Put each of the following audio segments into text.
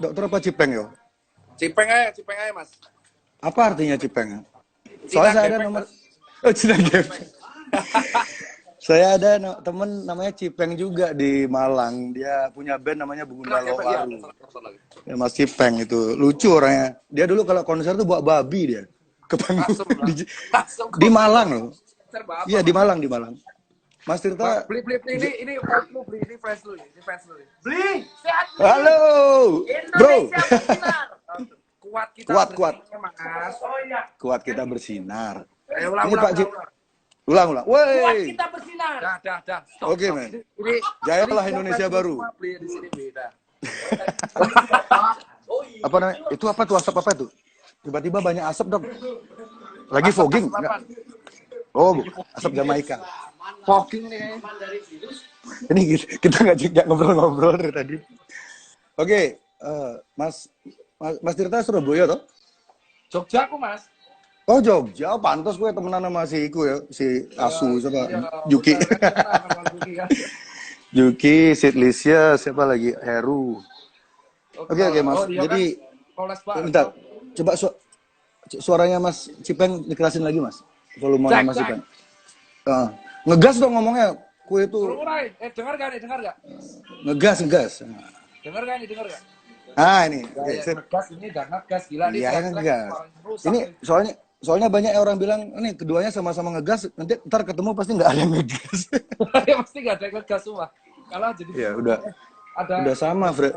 dokter apa Cipeng yo? Cipeng aja Mas. Apa artinya Cipeng? Soalnya saya ada nomor. Oh, Cina Gepeng. Saya ada temen namanya Cipeng juga di Malang. Dia punya band namanya Bugunda Lowaru. Ya, Mas Cipeng itu lucu orangnya. Dia dulu kalau konser tuh bawa babi dia ke panggung di Malang loh. Iya di Malang. Mas Tirta beli ini lu beli ini fans lu beli sehat halo bro. kuat Mas. Oh iya Kuat kita bersinar. Ulang. Ulang. Woi. Kuat kita bersinar. Dah. Oke, men. Jayalah Indonesia baru. Beli di sini beda. Apa namanya? Itu apa tuh asap apa itu? Tiba-tiba banyak asap, Dok. Lagi fogging. Oh, asap Jamaika. Fogging nih. Ini kita nggak ngobrol-ngobrol dari tadi. Oke, Mas Tirta Surabaya toh? Jogja aku, Mas. Oh Jogja, pantas gue temenan sama si Iku ya, si Asu siapa? Yuki. Yuki, Sidlisya, siapa lagi? Heru. Oke, Mas. Jadi bentar. Coba suaranya Mas Cipeng dikerasin lagi, Mas. Volumenya Mas Cipeng. Ngegas dong ngomongnya. Kue itu. Dengar gak? Ngegas. Dengar gak? Ini. Ngegas ini udah ngegas gila nih. Iya, ngegas. Ini soalnya banyak orang bilang ini keduanya sama-sama ngegas, nanti ntar ketemu pasti nggak ada yang ngegas. Ya pasti nggak ada yang ngegas semua. Kalau jadi ya udah sama, Fred.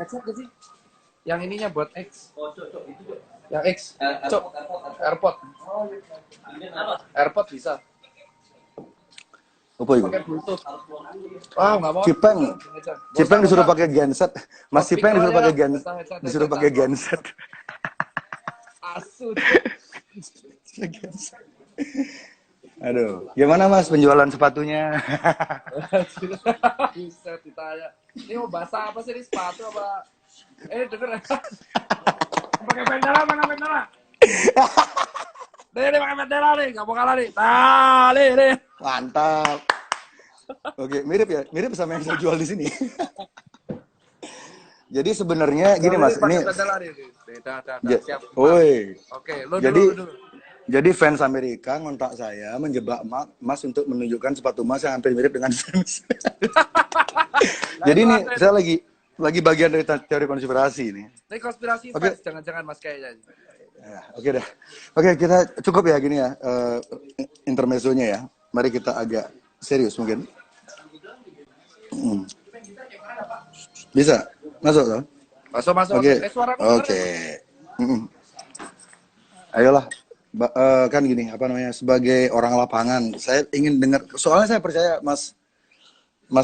Yang ininya buat X. Yang X. AirPod. AirPod bisa. Apa itu? Pakai Bluetooth. Nggak mau. Cipeng disuruh pakai genset. Mas Cipeng disuruh pakai genset. Asu. Aduh, gimana Mas penjualan sepatunya? Bisa ditanya. Ini mau bahasa apa sih ini sepatu apa? Denger. Pakai bendera mana bendera? Nih pakai bendera nih, nggak mau kalah nih. Nih. Mantap. Oke, mirip sama yang saya jual di sini. Jadi sebenarnya gini Mas, ini. Siap. Oke, Jadi fans Amerika ngontak saya menjebak Mas untuk menunjukkan sepatu Mas yang hampir mirip dengan fans. Jadi ini saya lagi bagian dari teori konspirasi ini. Ini konspirasi fans, jangan-jangan Mas kayaknya. Ya, oke dah. Oke, kita cukup ya gini ya intermezzonya ya. Mari kita agak serius mungkin. Bisa? Masuk toh? Masuk. Oke. Ayolah. Kan gini, apa namanya, sebagai orang lapangan, saya ingin dengar, soalnya saya percaya Mas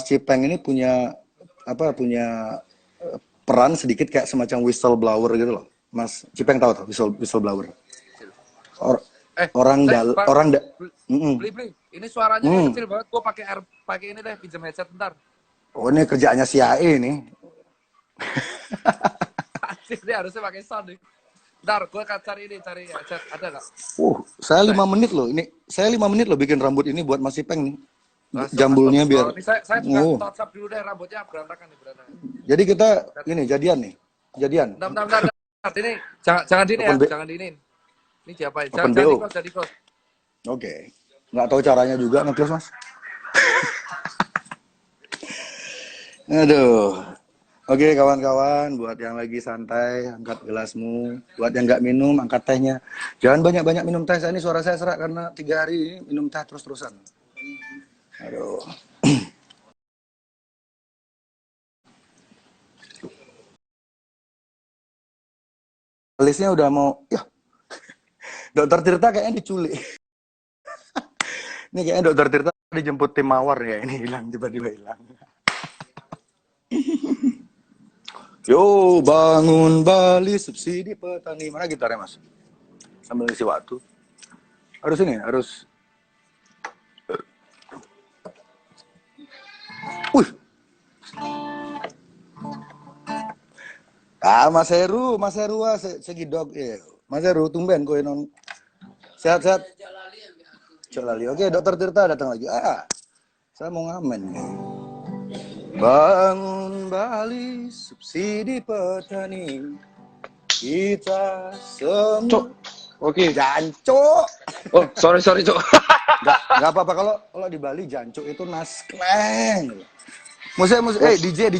Cipeng ini punya peran sedikit kayak semacam whistleblower gitu loh. Mas Cipeng tahu tuh whistleblower? Beli. Ini suaranya kecil banget. Gua pakai ini deh, pinjam headset bentar. Oh, ini kerjaannya CIA ini. Ini harusnya pakai sound nih. Bentar, gue akan cari headset. Ada nggak? Saya 5 menit loh. Saya 5 menit loh bikin rambut ini buat Mas Cipeng nih. Jambulnya biar. Saya juga touch up dulu deh, rambutnya berantakan. Jadi kita ini jadian. Bentar. Ini jangan diinin. Ini diapain? Jangan di close. Oke. Nggak tahu caranya juga nge-close, Mas. Aduh. Oke kawan-kawan, buat yang lagi santai, angkat gelasmu. Buat yang nggak minum, angkat tehnya. Jangan banyak-banyak minum teh. Ini suara saya serak karena 3 hari ini minum teh terus-terusan. Aduh. Listnya udah mau, ya. Dokter Tirta kayaknya diculik. Ini kayaknya Dokter Tirta dijemput tim mawar ya. Ini hilang, tiba-tiba hilang. Yo, bangun Bali, subsidi petani. Mana gitarnya, Mas? Sambil ngisi waktu. Harus. Wih. Mas Heru segidok. Mas Heru, tumben kowe non. Sehat-sehat. Jalali. Oke, Dokter Tirta datang lagi. Saya mau ngamen. Bangun Bali, subsidi petani. kita semua. Cok. Oke. Jancuk. Oh, sorry, Cok. Nggak apa-apa kalau di Bali jancuk itu naskleng. DJ ini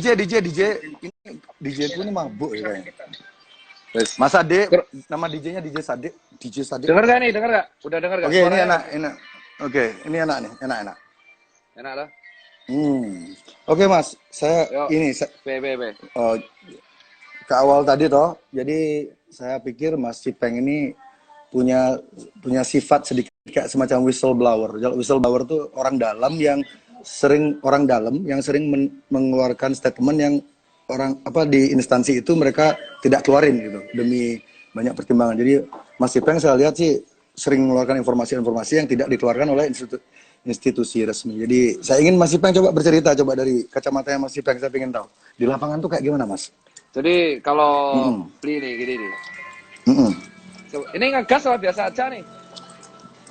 DJ ku ini mabuk ya kayaknya. Wes. Mas Ade, nama DJ-nya DJ Sade. DJ Sade. Dengar gak nih? Dengar gak? Udah dengar gak? Oke, ini Suaranya? enak. Oke, ini enak nih, enak. Enak lah. Oke Mas, saya Yo. ini ke awal tadi toh. Jadi saya pikir Mas Cipeng ini punya sifat sedikit kayak semacam whistleblower. Whistleblower tuh orang dalam yang sering mengeluarkan statement yang orang di instansi itu mereka tidak keluarin gitu demi banyak pertimbangan. Jadi Mas Cipeng saya lihat sih sering mengeluarkan informasi-informasi yang tidak dikeluarkan oleh institusi resmi. Jadi saya ingin Mas Cipeng coba bercerita dari kacamatanya Mas Cipeng, saya ingin tahu di lapangan tuh kayak gimana Mas? Jadi kalau beli nih gini nih. Ini ngegas lah biasa aja nih.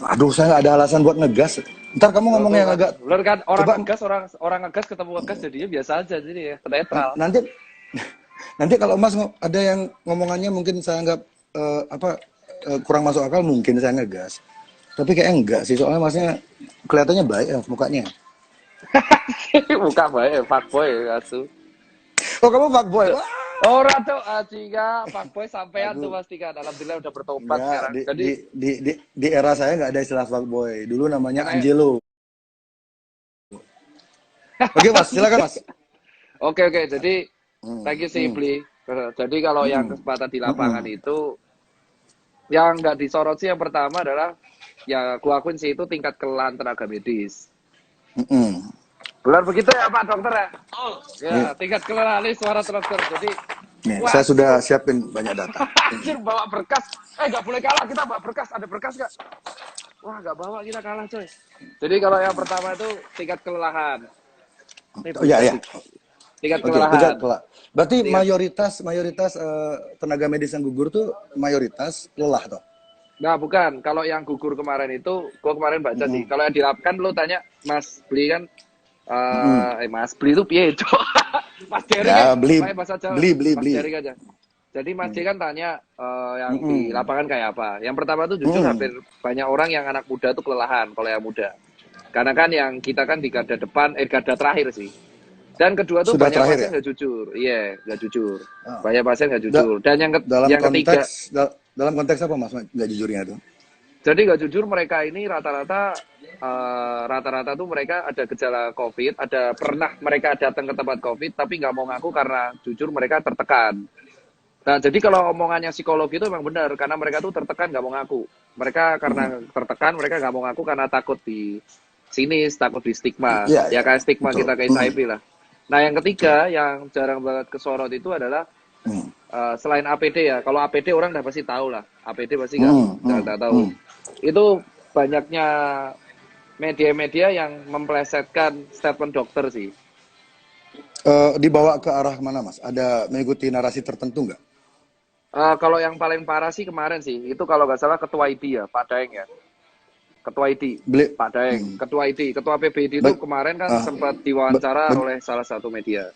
Aduh, saya nggak ada alasan buat ngegas. Ntar kamu ngomong yang agak. Bener kan orang coba, ngegas orang ngegas ketemu ngegas jadinya biasa aja jadi ya netral. Nanti kalau Mas ada yang ngomongannya mungkin saya anggap kurang masuk akal, mungkin saya ngegas. Tapi kayaknya enggak sih, soalnya Masnya kelihatannya baik ya mukanya. Muka baik, fuckboy asu. Oh, kamu fuckboy. Ora tuh Aciga, fuckboy sampean tuh pasti kan. Alhamdulillah udah bertobat sekarang. Jadi di era saya nggak ada istilah fuckboy. Dulu namanya Angelo. Oke Mas, silakan Mas. Oke. Jadi thank you Simply. Jadi kalau yang kesempatan di lapangan itu yang nggak disorot sih yang pertama adalah ya aku akuin sih itu tingkat kelelahan tenaga medis. Benar begitu ya Pak Dokter ya? Oh, ya tingkat kelelahan ini suara dokter. Jadi nih, saya sudah siapin banyak data. Anjir bawa berkas. Nggak boleh kalah kita bawa berkas. Ada berkas nggak? Wah nggak bawa kita kalah coy. Jadi kalau yang pertama itu tingkat kelelahan. Iya. Tingkat kelelahan. Berarti mayoritas tenaga medis yang gugur tuh mayoritas lelah toh? Nah bukan. Kalau yang gugur kemarin itu, gua kemarin baca sih. Kalau yang dilapkan lu tanya Mas Beli kan. Mas Beli itu piye cok? Mas Jerry ya, kan bahasa Jawa. Beli. Mas Jerry aja. Jadi Mas Jerry kan tanya yang di lapangan kayak apa. Yang pertama tuh jujur hampir banyak orang yang anak muda tuh kelelahan kalau yang muda. Karena kan yang kita kan di garda depan, garda terakhir sih. Dan kedua tuh sudah banyak pasien ya? nggak jujur. Iya, nggak jujur. Banyak pasien nggak jujur. Dan yang ketiga. Dalam konteks apa Mas nggak jujurnya tuh? Jadi nggak jujur mereka ini rata-rata tuh mereka ada gejala COVID, pernah mereka datang ke tempat COVID, tapi nggak mau ngaku karena jujur mereka tertekan. Nah, jadi kalau omongannya psikologi itu memang benar, karena mereka tuh tertekan nggak mau ngaku. Mereka karena tertekan, mereka nggak mau ngaku karena takut di sinis, takut di stigma. Ya kayak stigma betul. Kita ke HIV lah. Nah, yang ketiga, yang jarang banget kesorot itu adalah selain APD ya. Kalau APD orang udah pasti tahu lah. APD pasti nggak tahu. Itu banyaknya media-media yang memplesetkan statement dokter sih. Dibawa ke arah mana Mas? Ada mengikuti narasi tertentu nggak? Kalau yang paling parah sih kemarin sih, itu kalau nggak salah Ketua ID ya, Pak Daeng ya. Ketua ID, Pak Daeng. Ketua ID, Ketua PBID itu kemarin kan sempat diwawancara oleh salah satu media.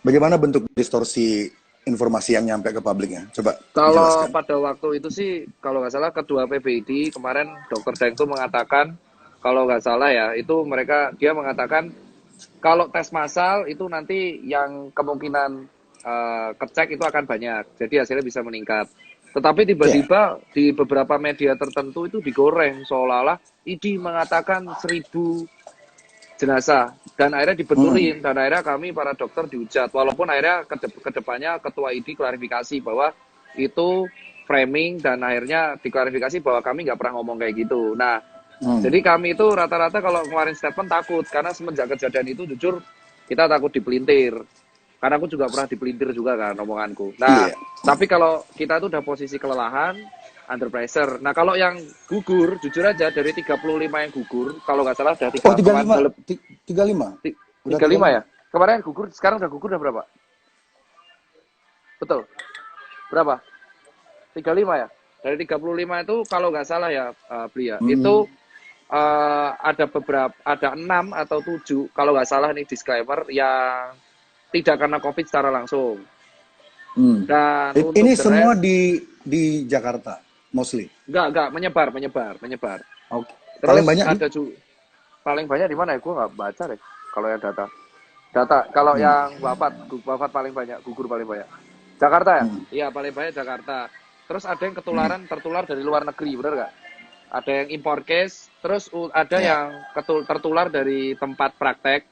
Bagaimana bentuk distorsi informasi yang nyampe ke publiknya? Coba kalau jelaskan. Pada waktu itu sih, kalau nggak salah Ketua PBID kemarin Dr. Daeng itu mengatakan, kalau nggak salah ya, itu dia mengatakan kalau tes massal itu nanti yang kemungkinan kecek itu akan banyak, jadi hasilnya bisa meningkat. Tetapi tiba-tiba di beberapa media tertentu itu digoreng seolah-olah ID mengatakan 1.000 jenazah dan akhirnya dibetulin dan akhirnya kami para dokter dihujat, walaupun akhirnya kedepannya Ketua ID klarifikasi bahwa itu framing dan akhirnya diklarifikasi bahwa kami nggak pernah ngomong kayak gitu. Nah, jadi kami itu rata-rata kalau ngeluarin statement takut karena semenjak kejadian itu jujur kita takut dipelintir. Karena aku juga pernah dipelintir juga kan omonganku. Nah, tapi kalau kita tuh udah posisi kelelahan, under pressure. Nah, kalau yang gugur, jujur aja dari 35 yang gugur, kalau nggak salah udah 35 ya? Kemarin gugur, sekarang udah gugur udah berapa? Betul. Berapa? 35 ya? Dari 35 itu kalau nggak salah ya, Blia, itu ada 6 atau 7, kalau nggak salah nih disclaimer, yang tidak karena COVID secara langsung. Dan untuk Ini the semua rest, di Jakarta, mostly. enggak menyebar. Oke. Terus Paling banyak di? ada paling banyak di mana ya? Gue nggak baca deh. Kalau yang data kalau yang wafat paling banyak, gugur paling banyak. Jakarta ya? Iya paling banyak Jakarta. Terus ada yang tertular dari luar negeri, bener nggak? Ada yang import case, terus ada Ya. yang tertular dari tempat praktek,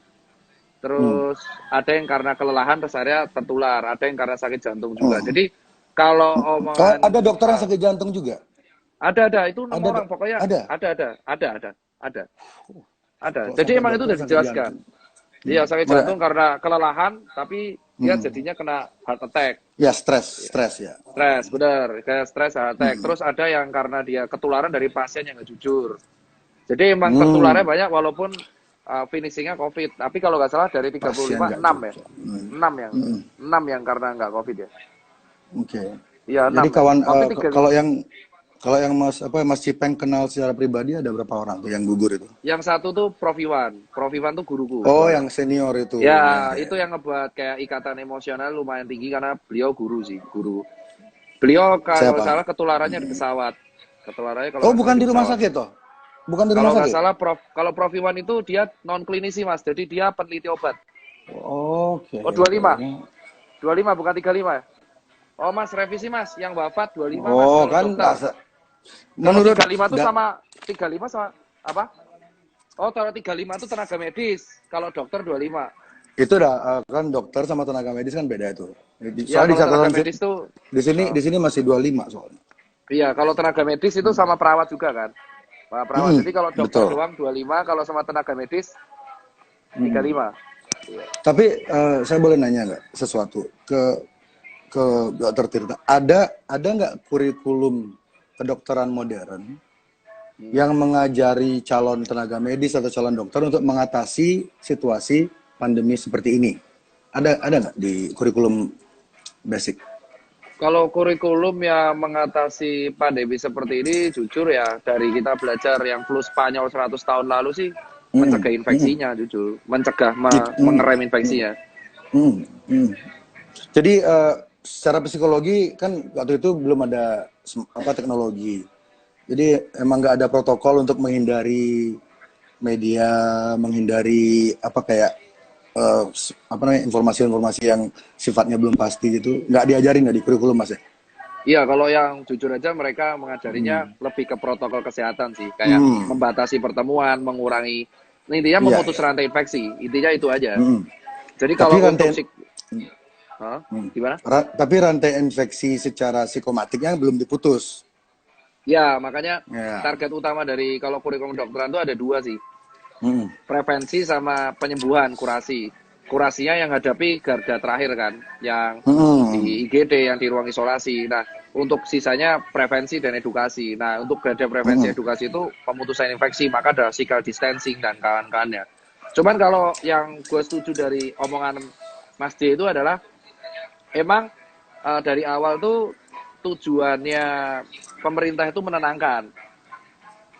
terus ada yang karena kelelahan terus akhirnya tertular, ada yang karena sakit jantung juga. Jadi kalau Oh, omongan ada dokter yang sakit jantung juga? ada itu 6 Ada, orang pokoknya ada. ada. Kalau Jadi sampai emang itu dokter udah sakit dijelaskan. jantung. Iya sakit Mulai- jantung karena kelelahan, tapi dia jadinya kena heart attack. Ya, stres ya. Stres, bener. Kayak stres, heart attack. Terus ada yang karena dia ketularan dari pasien yang nggak jujur. Jadi emang tertularnya banyak walaupun finishingnya COVID. Tapi kalau nggak salah dari 35, Pasien nggak 6 ya. jujur. 6 yang karena nggak COVID ya. Oke. Iya, 6 Jadi ya. kawan, COVID 35. kalau yang Mas Cipeng kenal secara pribadi ada berapa orang tuh yang gugur itu? Yang satu tuh Prof Iwan. Prof Iwan tuh guruku. Oh, soalnya. yang senior itu. Ya, itu yang ngebuat kayak ikatan emosional lumayan tinggi karena beliau guru sih, guru. Beliau kalau Siapa? salah ketularannya di pesawat. Ketularannya kalau Oh, nggak bukan salah di rumah pesawat. sakit toh? Bukan di Kalau rumah nggak sakit? salah kalau Prof Iwan itu dia non klinisi Mas, jadi dia peneliti obat. Oke. Oh 25, 25 bukan 35 ya? Oh Mas revisi Mas, yang wafat 25 Mas Oh, kalau kan dokter. Kalau menurut 35 itu sama 35 sama apa? Oh kalau 35 itu tenaga medis, kalau dokter 25. itu udah kan dokter sama tenaga medis kan beda itu. Ya Soalnya di kalau tenaga catatan medis tuh di sini masih 25 soalnya. iya, kalau tenaga medis itu sama perawat juga kan. Pak perawat. Jadi kalau dokter betul. doang 25, kalau sama tenaga medis 35. Tapi saya boleh nanya nggak sesuatu ke Dokter Tirta? Ada nggak kurikulum kedokteran modern yang mengajari calon tenaga medis atau calon dokter untuk mengatasi situasi pandemi seperti ini? Ada nggak di kurikulum basic? Kalau kurikulum yang mengatasi pandemi seperti ini, jujur ya, dari kita belajar yang flu Spanyol 100 tahun lalu sih, mencegah infeksinya, jujur. Mencegah, mengerem infeksinya. Jadi secara psikologi kan waktu itu belum ada teknologi. Jadi emang nggak ada protokol untuk menghindari media, menghindari informasi-informasi yang sifatnya belum pasti gitu. Nggak diajarin nggak di kurikulum Mas ya? Iya, kalau yang jujur aja mereka mengajarinya lebih ke protokol kesehatan sih, kayak membatasi pertemuan, mengurangi, intinya memutus rantai infeksi, intinya itu aja. Jadi kalau untuk gimana? Tapi rantai infeksi secara psikomatiknya belum diputus. Ya, makanya target utama dari kalau kurikulum kedokteran itu ada 2 sih. Prevensi sama penyembuhan, kurasi. Kurasinya yang hadapi garda terakhir kan, yang di IGD, yang di ruang isolasi. Nah, untuk sisanya prevensi dan edukasi. Nah, untuk garda prevensi edukasi itu pemutusan infeksi, maka ada physical distancing dan kawan-kawannya. Cuman kalau yang gue setuju dari omongan Mas D itu adalah emang dari awal tuh tujuannya pemerintah itu menenangkan.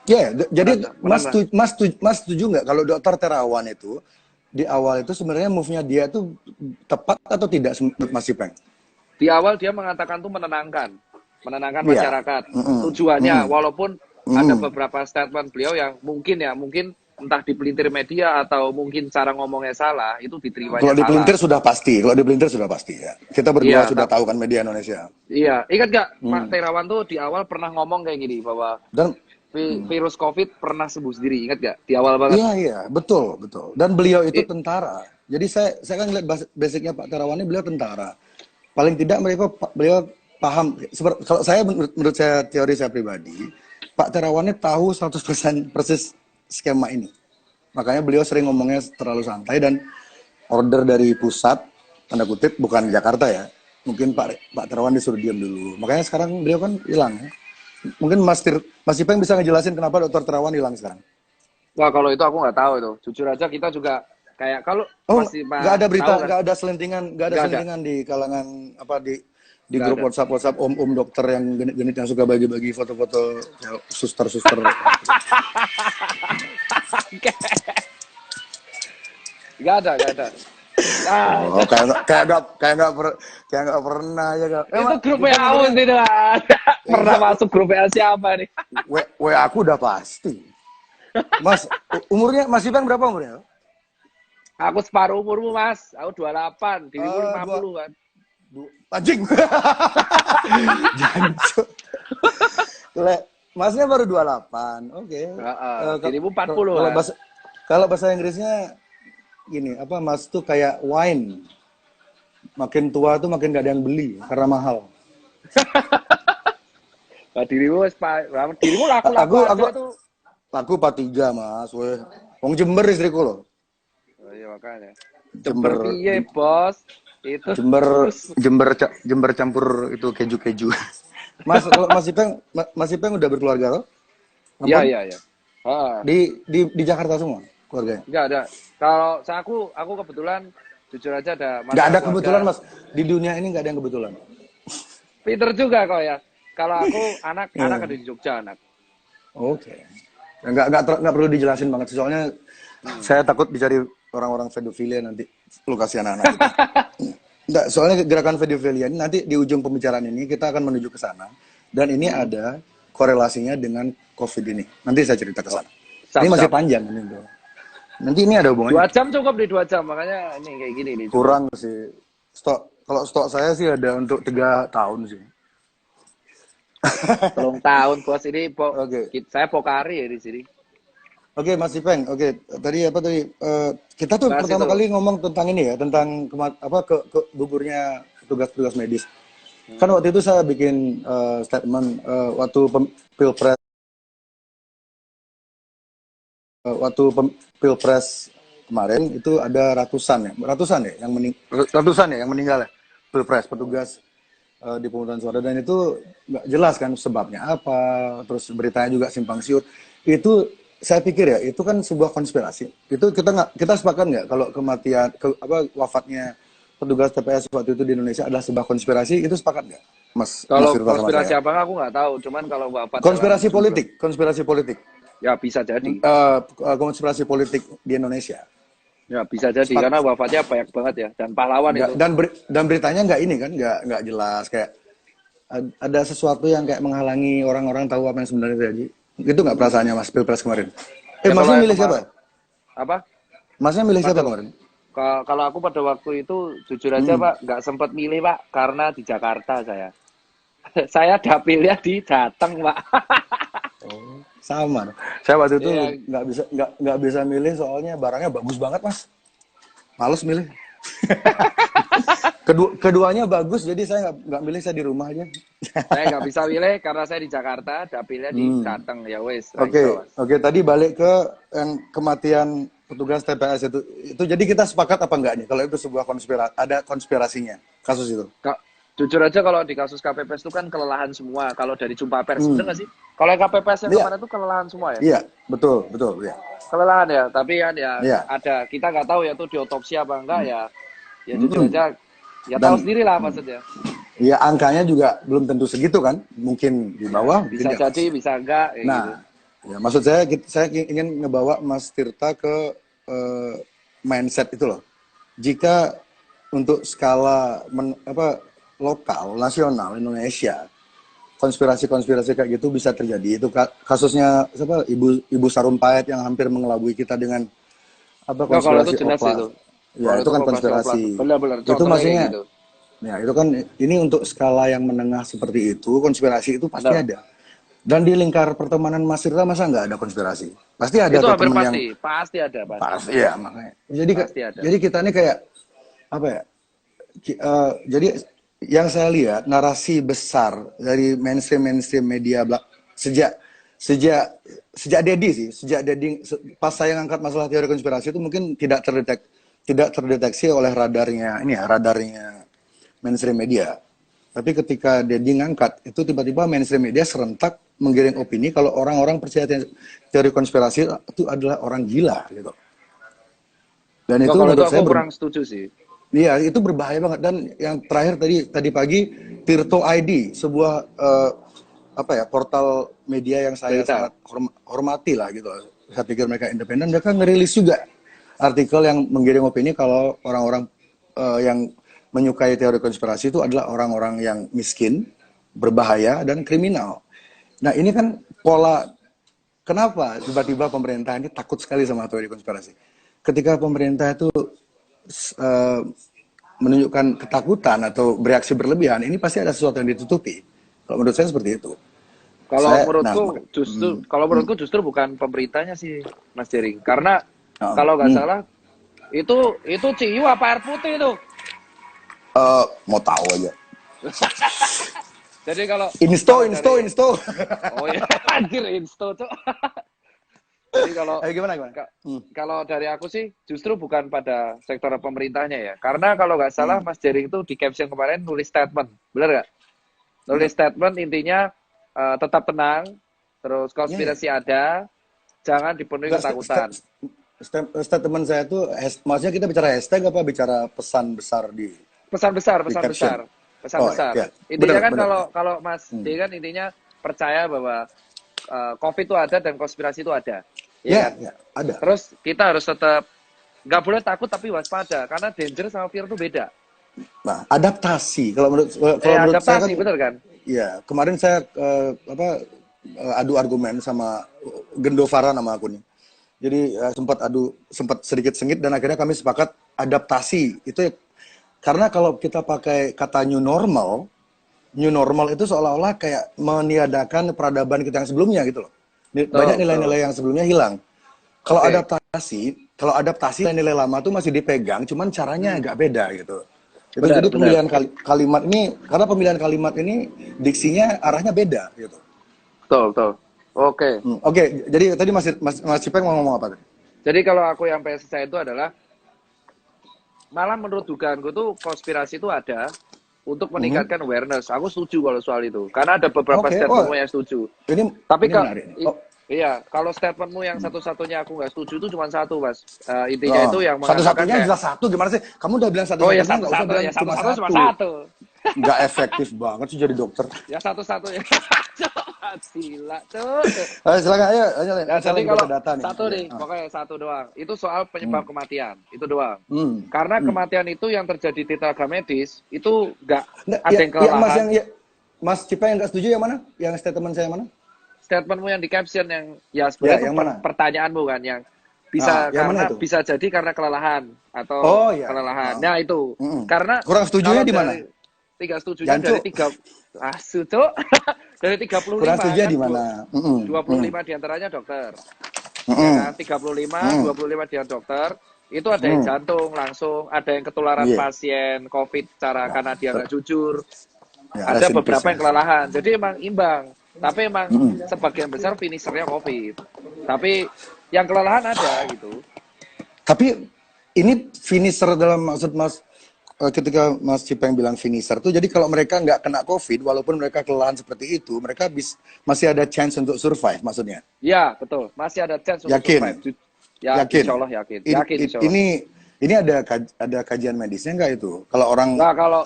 Ya, jadi Mas setuju nggak kalau Dokter Terawan itu di awal itu sebenarnya move-nya dia itu tepat atau tidak menurut Mas Ipeng? Di awal dia mengatakan tuh menenangkan masyarakat. Tujuannya walaupun ada beberapa statement beliau yang mungkin entah dipelintir media atau mungkin cara ngomongnya salah, itu diterimanya kalau salah. Kalau dipelintir sudah pasti ya. Kita berdua sudah tahu kan media Indonesia. Iya, ingat gak Pak Terawan tuh di awal pernah ngomong kayak gini bahwa virus COVID pernah sembuh sendiri, ingat gak? Di awal banget. Iya, betul. Dan beliau itu tentara. Jadi saya kan lihat basicnya Pak Terawan ini beliau tentara. Paling tidak beliau paham. Kalau saya menurut saya teori saya pribadi, Pak Terawan ini tahu 100% persis skema ini. Makanya beliau sering ngomongnya terlalu santai dan order dari pusat, tanda kutip, bukan Jakarta ya. Mungkin Pak Terawan disuruh diam dulu. Makanya sekarang beliau kan hilang ya. Mungkin Mas Ipeng bisa ngejelasin kenapa Dokter Terawan hilang sekarang. Wah, kalau itu aku nggak tahu itu. Jujur aja kita juga kayak kalau masih nggak ada berita, kan? nggak ada selentingan di kalangan di grup WhatsApp om dokter yang genit yang suka bagi-bagi foto-foto suster. Nggak ada. Oh, kayak nggak pernah ya kak. Itu grup WA itu pernah masuk grup WA siapa nih? Aku udah pasti. Mas, umurnya Mas Ipeng berapa umurnya? Aku separuh umurmu Mas, aku 28, dirimu 50 kan. Anjing. Jancuk. Masnya baru 28. Oke. Dirimu 40 kan. Kalau bahasa Inggrisnya gini, apa Mas tuh kayak wine. Makin tua tuh makin gak ada yang beli karena mahal. Dirimu laku-laku aja tuh. Aku 43 Mas, weh. Wong Jember istriku loh. Oh iya makanya. Jember piye, Bos? Itu Jember campur itu keju-keju. Mas, kalau Mas Ipeng udah berkeluarga loh? Iya. Di Jakarta semua keluarganya? Enggak ada. Kalau aku kebetulan jujur aja ada masalah. Enggak ada kebetulan, Mas. Di dunia ini enggak ada yang kebetulan. Peter juga kok ya. Kalau aku anak ada di Jogja anak. Oke. Enggak perlu dijelasin banget. Soalnya saya takut dicari orang-orang pedofilia nanti lokasi anak-anak. Enggak, soalnya gerakan pedofilia ini nanti di ujung pembicaraan ini kita akan menuju ke sana dan ini ada korelasinya dengan COVID ini. Nanti saya cerita ke sana. Ini masih panjang ini, Bro. Nanti ini ada hubungannya. 2 jam cukup di 2 jam, makanya ini kayak gini nih. Kurang sih. Kalau stok saya sih ada untuk 3 tahun sih. 3 tahun, Bos. Ini saya Pokari ya di sini. Oke, Mas Ipeng. Oke, tadi kita tuh pertama kali ngomong tentang ini ya, tentang gugurnya petugas medis. Kan waktu itu saya bikin statement waktu pilpres kemarin itu ada ratusan ya yang meninggal ya, pilpres petugas di pemungutan suara, dan itu nggak jelas kan sebabnya apa, terus beritanya juga simpang siur. Itu saya pikir ya itu kan sebuah konspirasi. Itu kita sepakat nggak kalau kematian wafatnya petugas TPS waktu itu di Indonesia adalah sebuah konspirasi? Itu sepakat nggak, Mas? Kalau konspirasi apa aku nggak tahu, cuman kalau wafat konspirasi politik. Ya bisa jadi. Konspirasi politik di Indonesia. Ya bisa jadi karena wafatnya banyak banget ya, dan pahlawan itu. Dan beritanya nggak ini kan, nggak jelas, kayak ada sesuatu yang kayak menghalangi orang-orang tahu apa yang sebenarnya terjadi. Itu nggak perasaannya Mas pilpres kemarin? Masnya milih siapa? Apa? Masnya milih siapa kemarin? Kalau aku pada waktu itu jujur aja Pak, nggak sempat milih Pak karena di Jakarta saya. Saya dapilnya di Jateng Pak. Oh, sama. Saya waktu itu nggak bisa milih soalnya barangnya bagus banget Mas. Males milih. Keduanya bagus, jadi saya nggak milih, saya di rumah aja. Saya nggak bisa milih karena saya di Jakarta, dapilnya di Jateng ya wes. Oke. Tadi balik ke yang kematian petugas TPS itu jadi kita sepakat apa enggak nih kalau itu sebuah ada konspirasinya kasus itu? Jujur aja kalau di kasus KPPS itu kan kelelahan semua. Kalau dari jumpa pers, bener nggak sih? Kalau KPPS yang kemarin itu kelelahan semua ya? Iya, betul ya. Kelelahan ya, tapi kan ya ada, kita nggak tahu ya itu diotopsi apa enggak ya. Ya jujur aja, ya tahu sendiri lah maksudnya. Iya, angkanya juga belum tentu segitu kan, mungkin di bawah. Bisa jadi, bisa enggak. Nah, gitu. Ya maksud saya ingin ngebawa Mas Tirta ke mindset itu loh. Jika untuk skala lokal, nasional, Indonesia, konspirasi kayak gitu bisa terjadi. Itu kasusnya Ibu Sarumpait yang hampir mengelabui kita dengan konspirasi oplas. Itu. Ya, itu kan konspirasi. Benar-benar. Itu maksudnya, gitu. Ya itu kan ini untuk skala yang menengah seperti itu, konspirasi itu pasti ada. Dan di lingkar pertemanan Mas Tirta masa nggak ada konspirasi? Pasti ada. Itu hampir pasti ada. Pasti ya, makanya. Jadi kita ini kayak apa ya? Jadi yang saya lihat narasi besar dari mainstream media sejak Dedi pas saya ngangkat masalah teori konspirasi itu mungkin tidak terdeteksi oleh radarnya mainstream media. Tapi ketika Dedi ngangkat itu tiba-tiba mainstream media serentak menggiring opini kalau orang-orang percaya teori konspirasi itu adalah orang gila gitu. Dan itu menurut saya kurang setuju sih. Iya, itu berbahaya banget. Dan yang terakhir tadi pagi Tirto ID, sebuah portal media yang saya sangat hormati lah gitu. Saya pikir mereka independen, mereka ngerilis juga artikel yang menggiring opini kalau orang-orang yang menyukai teori konspirasi itu adalah orang-orang yang miskin, berbahaya, dan kriminal. Nah ini kan pola, kenapa tiba-tiba pemerintah ini takut sekali sama teori konspirasi? Ketika pemerintah itu eh, menunjukkan ketakutan atau bereaksi berlebihan, ini pasti ada sesuatu yang ditutupi. Kalau menurut saya seperti itu. Kalau Saya, menurutku justru bukan pemerintahnya sih, Mas Jering. Karena kalau nggak salah itu ciu apa air putih itu? mau tahu aja. Jadi kalau Insto. oh ya, anjir insto tuh. Jadi kalau Gimana? kalau dari aku sih justru bukan pada sektor pemerintahnya ya. Karena kalau nggak salah Mas Jering itu di caption kemarin nulis statement, benar nggak? Nulis statement intinya tetap tenang, terus konspirasi ada, jangan dipenuhi ketakutan. Statement saya tuh, maksudnya kita bicara hashtag apa bicara pesan besar di Pesan besar. ya. Intinya Benar, kan benar. kalau Mas D kan intinya percaya bahwa COVID itu ada dan konspirasi itu ada. Ya, Kan? ya, ada. Terus kita harus tetap nggak boleh takut tapi waspada karena danger sama fear itu beda. Nah, adaptasi. Kalau menurut saya Adaptasi, kan, bener kan? ya kemarin saya adu argumen sama Gendovara nama akunnya. Jadi sempat sedikit sengit dan akhirnya kami sepakat adaptasi itu karena kalau kita pakai kata new normal itu seolah-olah kayak meniadakan peradaban kita yang sebelumnya gitu loh. Banyak nilai-nilai yang sebelumnya hilang. Kalau adaptasi nilai lama tuh masih dipegang, cuman caranya agak beda gitu. Jadi pemilihan kalimat ini, karena pemilihan kalimat ini diksinya arahnya beda gitu. Betul. Oke. Oke, jadi tadi Mas Cipeng mau ngomong apa tadi? Jadi kalau aku yang pengen saya itu adalah malah menurut dugaanku tuh konspirasi itu ada untuk meningkatkan awareness. Aku setuju kalau soal itu. Karena ada beberapa statementmu yang setuju. Tapi iya, kalau statementmu yang satu-satunya aku nggak setuju itu cuma satu, Mas. Intinya itu yang mengatakan satu-satunya jelas satu, gimana sih? Kamu udah bilang Oh ya satu-satunya, nggak usah bilang cuma satu. Nggak efektif banget sih jadi dokter. Ya satu-satunya. Gila, tuh. Silakan, ayo. Jadi kalau satu nih, pokoknya satu doang. Itu soal penyebab kematian, itu doang. Karena kematian itu yang terjadi di tenaga medis itu nggak ada yang kelelahan. Mas Cipeng yang nggak setuju yang mana? Yang statement saya mana? Statementmu yang di caption yang ya sebenarnya pertanyaanmu kan yang bisa bisa jadi karena kelelahan atau kelelahan. Nah itu karena kurang setujunya di mana? Tiga setujunya dari 3 Cuk. Dari 35 kurang setuju kan, di mana? 25 diantaranya dokter. Ya kan? 35, 25 dia dokter. Itu ada yang jantung langsung, ada yang ketularan pasien COVID karena dia nggak jujur. Ada beberapa yang kelelahan. Jadi emang imbang. Tapi emang sebagian besar finishernya COVID. Tapi yang kelelahan ada gitu. Tapi ini finisher dalam maksud Mas, ketika Mas Cipeng bilang finisher tuh, jadi kalau mereka nggak kena COVID, walaupun mereka kelelahan seperti itu, mereka masih ada chance untuk survive maksudnya? Ya, betul. Masih ada chance untuk survive. Yakin? Insya Allah yakin. Insya Allah. Ini ada kajian medisnya nggak itu? Kalau orang... Nah, kalau...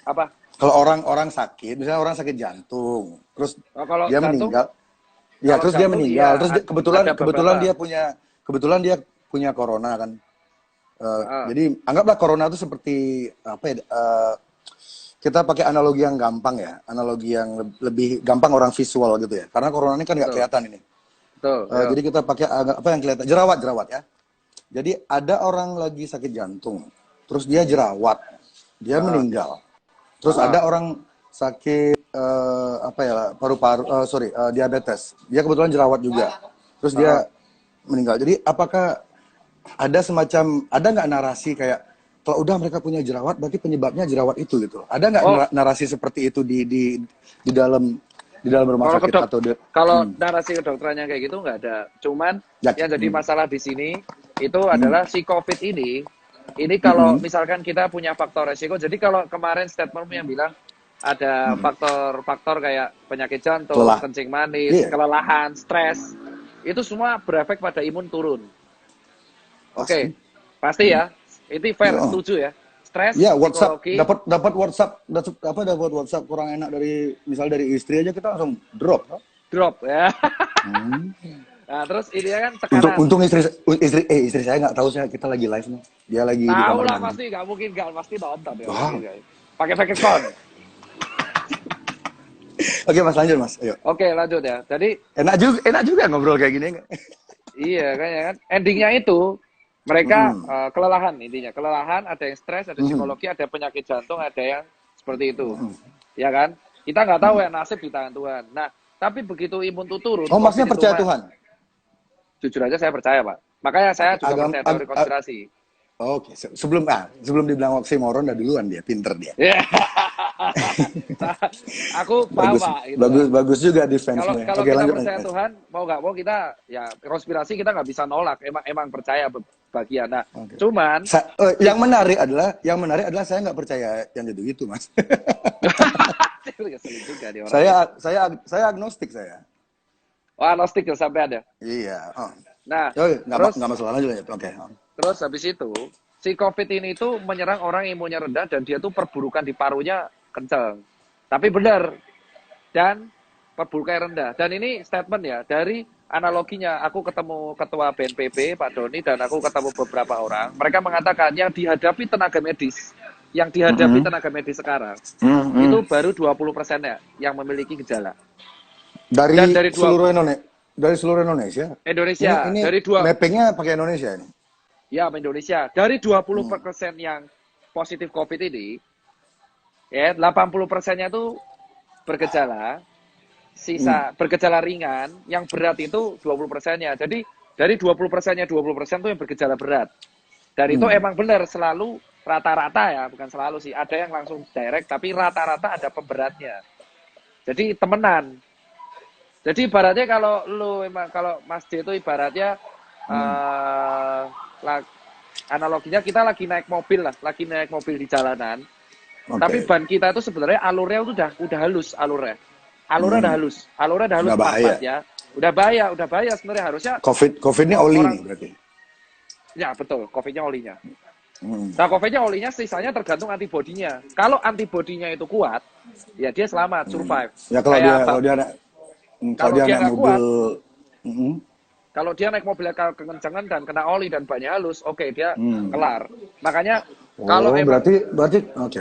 Apa? Kalau orang sakit, misalnya orang sakit jantung, terus dia meninggal, terus dia meninggal, terus kebetulan dia punya corona kan, jadi anggaplah corona itu seperti apa ya? Kita pakai analogi yang gampang ya, analogi yang lebih gampang orang visual gitu ya, karena corona ini kan nggak kelihatan ini. Jadi kita pakai apa yang kelihatan, jerawat ya. Jadi ada orang lagi sakit jantung, terus dia jerawat, dia meninggal. Terus ada orang sakit paru-paru, diabetes. Dia kebetulan jerawat juga. Terus dia meninggal. Jadi apakah ada nggak narasi kayak kalau udah mereka punya jerawat, berarti penyebabnya jerawat itu gitu? Ada nggak narasi seperti itu di dalam rumah sakit atau kalau narasi kedokterannya kayak gitu nggak ada. Cuman yang jadi masalah di sini itu adalah si COVID ini kalau misalkan kita punya faktor resiko, jadi kalau kemarin statementmu yang bilang ada faktor-faktor kayak penyakit jantung, kencing manis, kelelahan, stres, itu semua berefek pada imun turun. Oke, pasti ya, itu fair, setuju ya. Stres, psikologi. Dapat WhatsApp kurang enak dari istri aja kita langsung drop ya. Nah, terus ini kan Untung, tekanan. untung istri saya nggak tahu saya kita lagi live nih. Dia lagi di Tahu kamar lah mandi. pasti, nggak mungkin nggak pasti nonton ya Wah. mungkin. Pakai fake account. Oke Mas, lanjut Mas. Ayo. Oke, lanjut ya. Jadi Enak juga ngobrol kayak gini. iya kayaknya kan endingnya itu mereka Mm-mm. kelelahan intinya. Kelelahan, ada yang stres, ada Mm-mm. psikologi, ada penyakit jantung, ada yang seperti itu. Mm-mm. Ya kan? Kita nggak tahu Mm. ya nasib di tangan Tuhan. Nah, tapi begitu imun tuh turun, Oh, Masnya COVID itu percaya Tuhan? jujur aja saya percaya, Pak. Makanya saya Oke, juga percaya teori konspirasi. oke, sebelum dibilang oksimoron dah duluan dia, pinter dia. Ya. Aku paham, Bagus, Pak. Gitu, bagus, Pak. bagus juga Kalau defense-nya. kalau Oke, kita lanjut, percaya lanjut. Tuhan, mau nggak mau kita ya konspirasi kita nggak bisa nolak. Emang percaya bagian. Nah, Oke. cuman Yang menarik adalah saya nggak percaya yang gitu, Mas. Keselin juga nih orang. Saya agnostik saya. Oh, agnostik ya sampai ada. Iya. Oh. Nah, Oh, terus nggak masalah lanjut. Oke. terus habis itu si COVID ini tuh menyerang orang imunnya rendah dan dia tuh perburukan di parunya kencang. Tapi benar. Dan perburukan rendah. Dan ini statement ya dari analoginya. Aku ketemu ketua BNPB Pak Doni dan aku ketemu beberapa orang. Mereka mengatakan yang dihadapi tenaga medis, tenaga medis sekarang itu baru 20%-nya yang memiliki gejala. Dari Dan dari seluruh Indonesia. Indonesia Ini dari dua mappingnya pakai Indonesia ini. ya Indonesia dari 20% yang positif COVID ini ya 80%-nya tuh bergejala, sisa bergejala ringan, yang berat itu 20%-nya. Jadi dari 20%-nya 20% tuh yang bergejala berat. Dan itu emang benar selalu rata-rata ya, bukan selalu sih. Ada yang langsung direct tapi rata-rata ada pemberatnya. Jadi temenan. Jadi ibaratnya kalau Mas D itu ibaratnya analoginya kita lagi naik mobil di jalanan. Oke. Tapi ban kita itu sebenarnya alurnya udah halus alurnya. Alurnya udah halus Udah bahaya. pas ya. Udah bahaya sebenarnya harusnya. COVID ini oli nih berarti. Ya betul, COVID-nya olinya. Nah, COVID-nya olinya sisanya tergantung antibodinya. Kalau antibodinya itu kuat, ya dia selamat, survive. Ya kalau dia naik mobil, kalau dia naik mobil kekencangan dan kena oli dan bannya halus, oke, dia kelar. Makanya kalau berarti oke.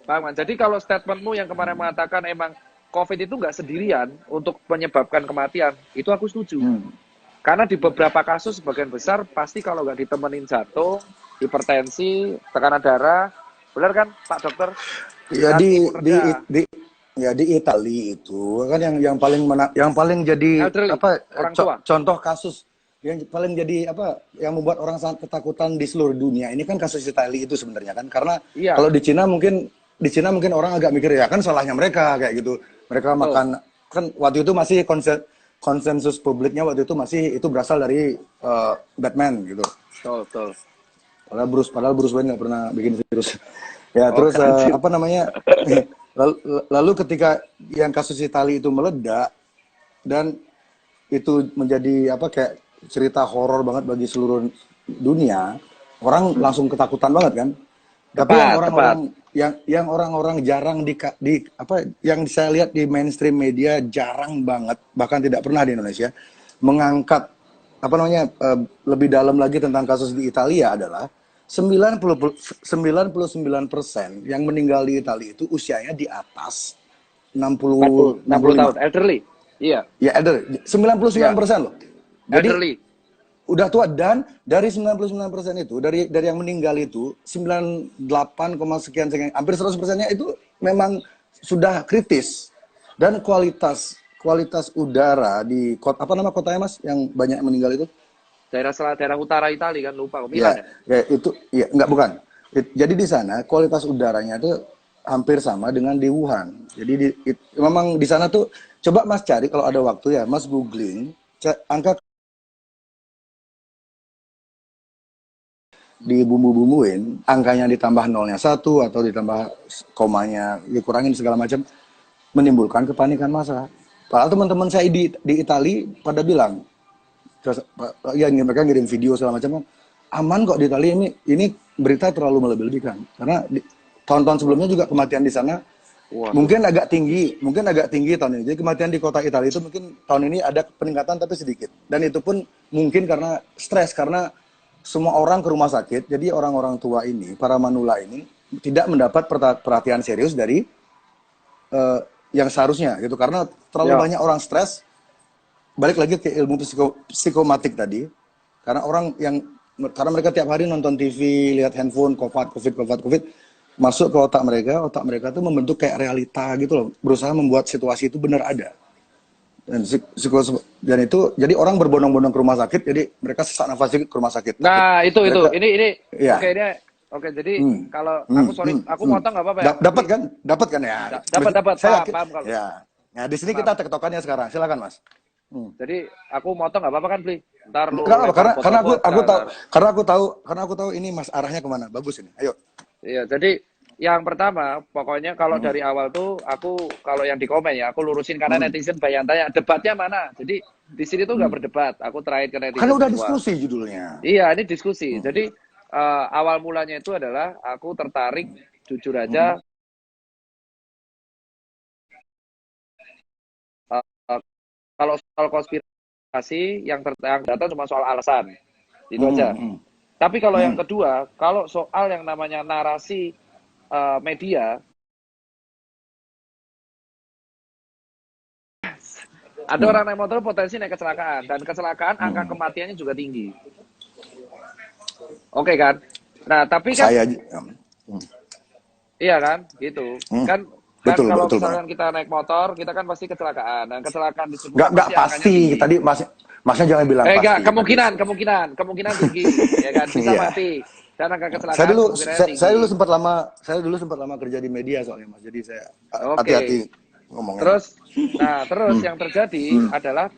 Bang, jadi kalau statementmu yang kemarin mengatakan emang COVID itu nggak sendirian untuk menyebabkan kematian, itu aku setuju. Karena di beberapa kasus sebagian besar pasti kalau nggak ditemenin jantung, hipertensi, tekanan darah, benar kan Pak Dokter? Ya di Italia itu kan yang paling jadi contoh kasus yang paling jadi yang membuat orang sangat ketakutan di seluruh dunia ini kan kasus Italia itu sebenarnya kan karena kalau di Cina mungkin orang agak mikir ya kan salahnya mereka kayak gitu mereka makan kan waktu itu masih konsensus publiknya waktu itu masih itu berasal dari Batman gitu. Betul. Padahal Bruce Wayne nggak pernah bikin virus. Ya terus lalu ketika yang kasus Itali itu meledak dan itu menjadi kayak cerita horor banget bagi seluruh dunia, orang langsung ketakutan banget kan. Tapi yang orang-orang jarang yang saya lihat di mainstream media jarang banget, bahkan tidak pernah di Indonesia mengangkat lebih dalam lagi tentang kasus di Italia adalah 99% yang meninggal di Italia itu usianya di atas 60 tahun, elderly. Iya. Ya, elderly. 99% loh. Jadi elderly. Udah tua dan dari 99% itu dari yang meninggal itu 98, sekian hampir 100%-nya itu memang sudah kritis. Dan kualitas udara di kotanya Mas yang banyak meninggal itu? Daerah utara Italia kan lupa Milan bukan. Jadi di sana kualitas udaranya itu hampir sama dengan di Wuhan. Jadi memang di sana tuh coba Mas cari kalau ada waktu ya, Mas googling angka dibumbu-bumbuin, angkanya ditambah nolnya 1 atau ditambah komanya dikurangin segala macam menimbulkan kepanikan massa. Padahal teman-teman saya di Italia pada bilang ya mereka ngirim video segala macam aman kok di Italia ini berita terlalu melebih-lebihkan karena tahun-tahun sebelumnya juga kematian di sana Waduh. Mungkin agak tinggi tahun ini. Jadi kematian di kota Italia itu mungkin tahun ini ada peningkatan tapi sedikit. Dan itu pun mungkin karena stres, karena semua orang ke rumah sakit. Jadi orang-orang tua ini, para manula ini tidak mendapat perhatian serius dari yang seharusnya gitu. Karena terlalu Ya. banyak orang stres. Balik lagi ke ilmu psikomatik tadi. Karena mereka tiap hari nonton TV, lihat handphone, COVID, masuk ke otak mereka tuh membentuk kayak realita gitu loh, berusaha membuat situasi itu benar ada. Dan itu jadi orang berbondong-bondong ke rumah sakit, jadi mereka sesak nafas ke rumah sakit. Nah, itu Mereka- ini Iya. oke, jadi kalau aku hmm. motong nggak apa-apa ya. Dapat kan ya? Dapat, Saya paham kalau. ya. Nah, di sini kita tektokannya sekarang. Silakan, Mas. Jadi aku motong nggak apa-apa kan, Bli? Ntar lu Kenapa? lempar Karena foto-foto, aku tahu ini Mas arahnya kemana. Bagus ini. Ayo. Iya, jadi yang pertama, pokoknya kalau dari awal tuh aku kalau yang di komen ya, aku lurusin karena netizen banyak tanya debatnya mana. Jadi di sini tuh nggak berdebat. Aku terakhir ke netizen. Kan udah semua. diskusi judulnya. Iya, ini diskusi. Jadi awal mulanya itu adalah aku tertarik jujur aja eh, kalau soal konspirasi yang datang cuma soal alasan. Itu aja. Tapi kalau yang kedua, kalau soal yang namanya narasi media, ada orang naik motor potensi naik kecelakaan, dan kecelakaan angka kematiannya juga tinggi. Oke kan? Nah, tapi kan iya kan, gitu. Kan Betul, kalau betul misalkan kita naik motor, kita kan pasti kecelakaan. Dan kecelakaan di sebuah nggak pasti. Tadi masnya jangan bilang pasti. enggak, kemungkinan tinggi, ya kan, bisa Iya. mati. Dan angka kecelakaan Saya kemungkinannya tinggi. saya dulu sempat lama kerja di media soalnya, Mas. Jadi saya Oke. hati-hati ngomongnya. Terus yang terjadi adalah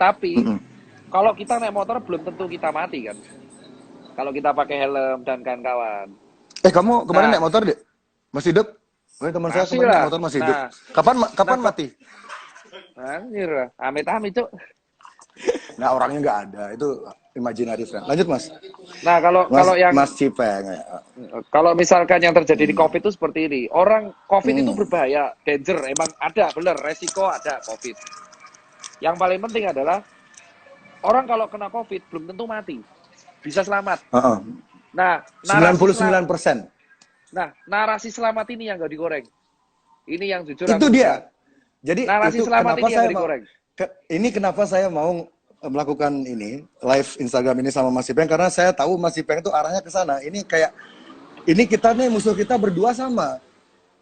kalau kita naik motor belum tentu kita mati kan. Kalau kita pakai helm dan kawan-kawan. Kamu kemarin naik motor, Dek? Masih hidup? Teman saya Masih kemarin lah. naik motor masih hidup. Nah. Kapan mati? Anjir, amit-amit, Cuk. Nah, orangnya nggak ada. Itu imaginary friend. Lanjut, Mas. Nah, kalau yang Mas Cipeng. kalau misalkan yang terjadi di COVID itu seperti ini. Orang COVID itu berbahaya, danger, emang ada, bener, resiko ada COVID. Yang paling penting adalah orang kalau kena COVID belum tentu mati. Bisa selamat. Nah, 99%. narasi selamat ini yang nggak digoreng. Ini yang jujur Itu dia. Jadi narasi itu selamat kenapa ini yang saya nggak digoreng. ini kenapa saya mau melakukan ini live Instagram ini sama Mas Ipeng, karena saya tahu Mas Ipeng itu arahnya ke sana. Ini kayak kita nih musuh kita berdua sama.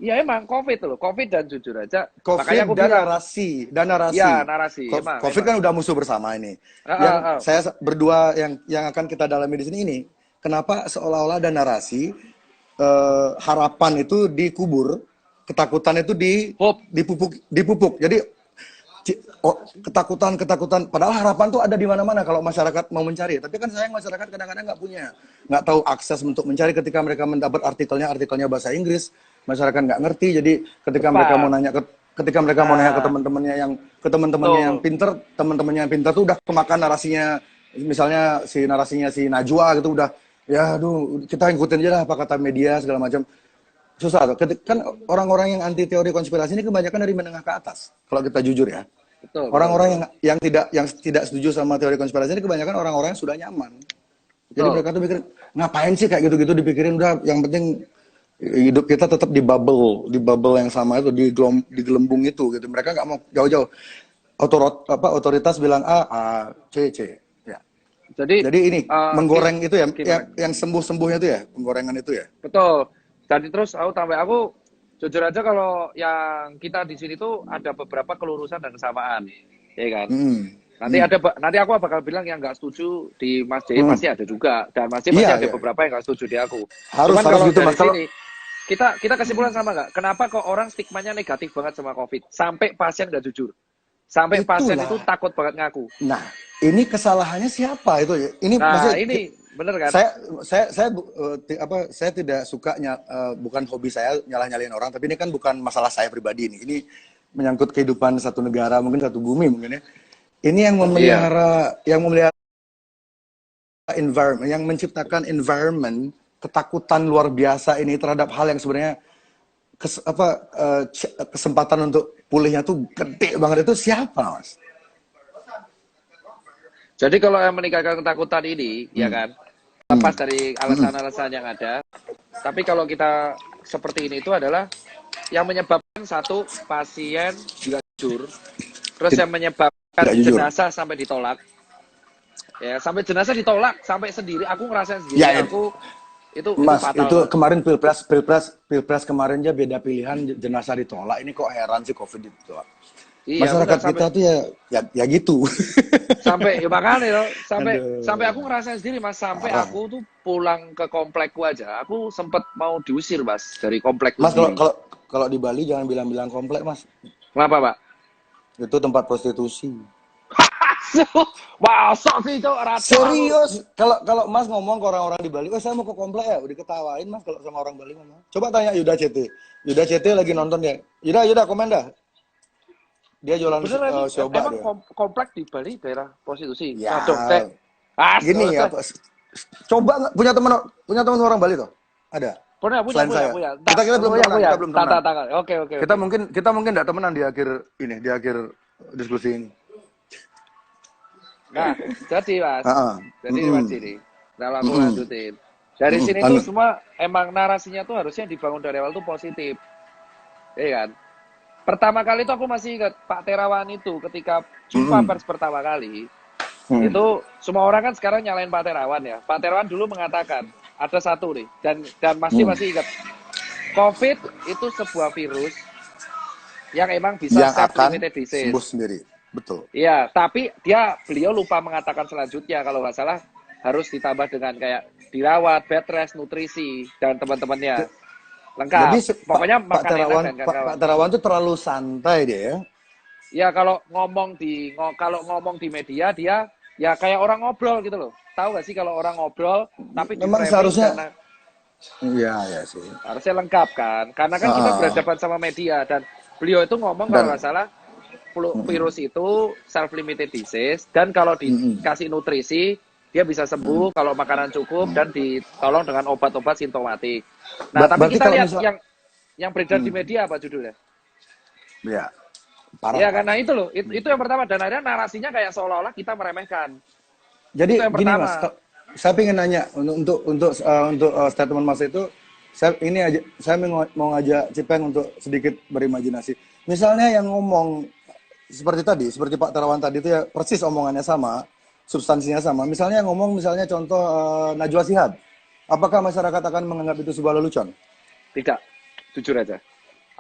Iya emang COVID loh, COVID dan jujur aja. COVID Makanya aku dan bilang, narasi. ya narasi. COVID kan udah musuh bersama ini. Yang saya berdua yang akan kita dalami di sini ini, kenapa seolah-olah ada narasi harapan itu dikubur, ketakutan itu dipupuk. Jadi ketakutan, padahal harapan tuh ada di mana-mana kalau masyarakat mau mencari. Tapi kan sayang masyarakat kadang-kadang nggak tahu akses untuk mencari. Ketika mereka mendapat artikelnya bahasa Inggris, masyarakat nggak ngerti. Jadi ketika mereka mau nanya ke teman-temannya yang pinter, teman-temannya yang pinter tuh udah kemakan narasinya. Misalnya narasinya si Najwa gitu udah, ya aduh kita ikutin aja lah apa kata media segala macam. Susah tuh. Kan orang-orang yang anti teori konspirasi ini kebanyakan dari menengah ke atas. Kalau kita jujur ya. Orang-orang yang tidak setuju sama teori konspirasi ini kebanyakan orang-orang yang sudah nyaman. Jadi mereka tuh mikir, ngapain sih kayak gitu-gitu dipikirin, udah yang penting hidup kita tetap di bubble yang sama itu, di gelembung itu gitu. Mereka nggak mau jauh-jauh. Otoritas bilang A, C. Ya. Jadi ini menggoreng itu ya, yang sembuh-sembuhnya itu ya, penggorengan itu ya. Betul. Jadi terus aku jujur aja kalau yang kita di sini tuh ada beberapa kelurusan dan kesamaan, ya kan. Nanti aku bakal bilang yang nggak setuju di Mas J pasti ada juga, dan Mas J pasti ada beberapa yang nggak setuju di aku. Harus kalau gitu, dari Mas. Sini, kita kesimpulan sama nggak? Kenapa kok orang stigmanya negatif banget sama COVID? Sampai pasien nggak jujur, sampai pasien itu takut banget ngaku. Nah, ini kesalahannya siapa itu? Ini ini bener kan? Saya tidak suka bukan hobi saya nyalah-nyalain orang, tapi ini kan bukan masalah saya pribadi ini. Ini menyangkut kehidupan satu negara, mungkin satu bumi mungkin ya. Ini yang memelihara environment, yang menciptakan environment ketakutan luar biasa ini terhadap hal yang sebenarnya kesempatan untuk pulihnya tuh gede banget itu siapa, Mas? Jadi kalau yang meninggalkan ketakutan ini, ya kan, lepas dari alasan-alasan yang ada, tapi kalau kita seperti ini itu adalah yang menyebabkan satu pasien juga jujur, terus yang menyebabkan Tidak jujur. jenazah sampai ditolak, ya sampai jenazah ditolak, sampai sendiri, aku ngerasain sendiri, Ya, aku itu Mas, fatal. itu kemarin pilpres kemarin aja beda pilihan jenazah ditolak. Ini kok heran sih COVID ditolak. Iya, Masyarakat benar, kita tuh ya gitu. sampai ya makanya loh, Aduh. sampai aku ngerasain sendiri Mas, sampai Parah. aku tuh pulang ke komplekku aja, aku sempet mau diusir Mas dari komplekku Mas, sendiri. kalau di Bali jangan bilang-bilang komplek, Mas. Kenapa Pak? Itu tempat prostitusi. Wah, sok sih Cok, racun. Serius, kalau Mas ngomong ke orang-orang di Bali, oh saya mau ke komplek ya, udah ketawain Mas kalau sama orang Bali ngomong. Coba tanya Yuda CT. Yuda CT lagi nonton ya. Yuda komen dah. Dia jualan Bener sioba emang dia. komplek di Bali daerah prostitusi. Ya. Gini Gini ya, coba nggak punya teman orang Bali toh? Ada. Punya. Selain saya. Kita belum temenan, kita belum temenan. Oke. Kita mungkin nggak temenan di akhir diskusi ini. Nah, jadi Mas. Jadi Mas ini. Nah, aku lanjutin. Dari sini tuh semua emang narasinya tuh harusnya dibangun dari awal tuh positif. Iya kan? Pertama kali itu aku masih ingat Pak Terawan itu ketika jumpa pers pertama kali. Itu semua orang kan sekarang nyalain Pak Terawan ya. Pak Terawan dulu mengatakan ada satu nih dan masih ingat. COVID itu sebuah virus yang emang bisa yang akan self-limited disease. sembuh sendiri. Betul. Iya, tapi beliau lupa mengatakan selanjutnya kalau nggak salah harus ditambah dengan kayak dirawat, bed rest, nutrisi dan teman-temannya lengkap. Jadi Pokoknya Pak Terawan itu terlalu santai dia ya. Ya kalau ngomong di media dia ya kayak orang ngobrol gitu loh. Tahu nggak sih kalau orang ngobrol tapi memang seharusnya iya sih. Harusnya lengkap kan, karena kan kita berhadapan sama media dan beliau itu ngomong kalau nggak salah virus itu self-limited disease dan kalau dikasih nutrisi dia bisa sembuh kalau makanan cukup dan ditolong dengan obat-obat simptomatik. Nah, tapi kita lihat yang beredar di media apa judulnya? Ya, parah. Ya karena itu loh, itu yang pertama dan akhirnya narasinya kayak seolah-olah kita meremehkan. Jadi gini pertama. Mas, saya ingin nanya untuk statement Mas itu, saya mau ngajak Cipeng untuk sedikit berimajinasi. Misalnya yang ngomong seperti Pak Terawan tadi itu ya persis omongannya sama, substansinya sama. Misalnya yang ngomong contoh Najwa Shihab. Apakah masyarakat akan menganggap itu sebuah lelucon? Tidak, jujur aja.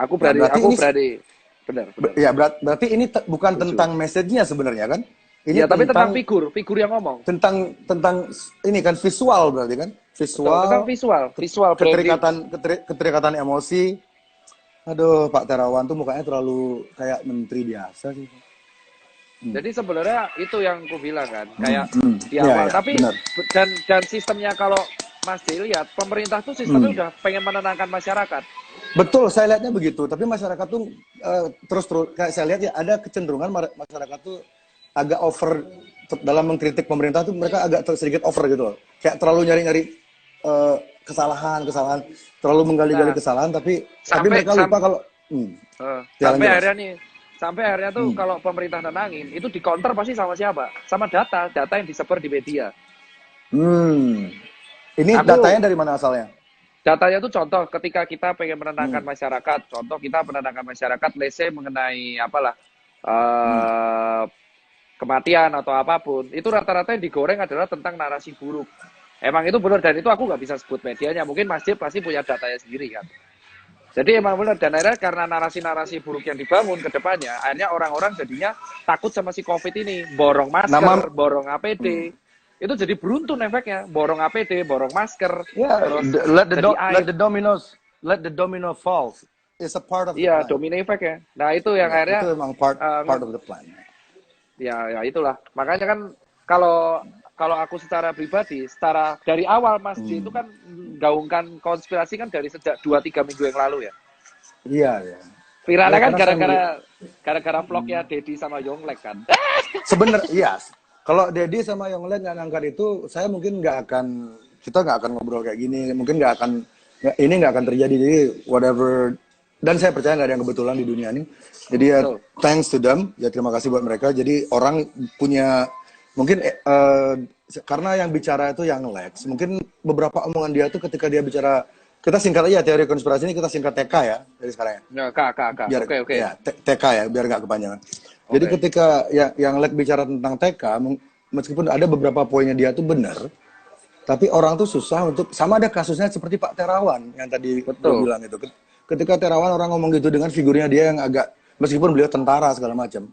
Aku berani. Benar. Ya berarti ini bukan tentang message-nya sebenarnya kan? Ini tapi tentang figur yang ngomong. Tentang ini kan visual berarti kan? Tentang visual keterikatan emosi. Aduh, Pak Terawan tuh mukanya terlalu kayak menteri biasa sih. Jadi sebenarnya itu yang aku bilang kan, kayak di awal. Tapi dan sistemnya kalau Mas Dil lihat, pemerintah tuh sistemnya udah pengen menenangkan masyarakat. Betul, saya lihatnya begitu. Tapi masyarakat tuh terus kayak saya lihat ya ada kecenderungan masyarakat tuh agak over dalam mengkritik pemerintah tuh mereka agak sedikit over gitu loh. Kayak terlalu nyari-nyari kesalahan, terlalu menggali-gali kesalahan tapi mereka lupa kalau sampai akhirnya tuh kalau pemerintah nenangin itu di counter pasti sama siapa? Sama data yang disebar di media. Ini datanya dari mana asalnya? Datanya tuh contoh ketika kita pengen menenangkan masyarakat, contoh kita menenangkan masyarakat, let's say mengenai kematian atau apapun, itu rata-rata yang digoreng adalah tentang narasi buruk. Emang itu benar dan itu aku nggak bisa sebut medianya, mungkin Masjid pasti punya datanya sendiri kan. Jadi emang benar dan akhirnya karena narasi-narasi buruk yang dibangun ke depannya, akhirnya orang-orang jadinya takut sama si COVID ini, borong masker, borong APD. Itu jadi beruntun efeknya, borong APD, borong masker. Terus let the domino falls. It's a part of the plan. Domino effect ya. Nah itu yang akhirnya itu memang part of the plan. Ya itulah. Makanya kan kalau aku secara pribadi, dari awal Mas J itu kan gaungkan konspirasi kan dari sejak 2-3 minggu yang lalu ya. Iya. Viralnya kan gara-gara vlognya Dedi sama Yonglek kan. Sebenarnya iya. Kalau Dedi sama Yonglek nggak ngangkat itu, kita nggak akan ngobrol kayak gini. Mungkin ini nggak akan terjadi. Jadi whatever dan saya percaya nggak ada yang kebetulan di dunia ini. Jadi ya Betul. thanks to them, ya terima kasih buat mereka. Jadi orang punya mungkin karena yang bicara itu yang Lex, mungkin beberapa omongan dia tuh ketika dia bicara, kita singkat aja teori konspirasi ini, kita singkat TK ya dari sekarang ya. Ya, Kak. Biar Oke. ya TK ya, biar nggak kepanjangan. Jadi Oke. ketika yang Lex bicara tentang TK, meskipun ada beberapa poinnya dia tuh benar, tapi orang tuh susah untuk, sama ada kasusnya seperti Pak Terawan yang tadi gue Betul. bilang itu. Ketika Terawan orang ngomong gitu dengan figurnya dia yang agak, meskipun beliau tentara segala macam.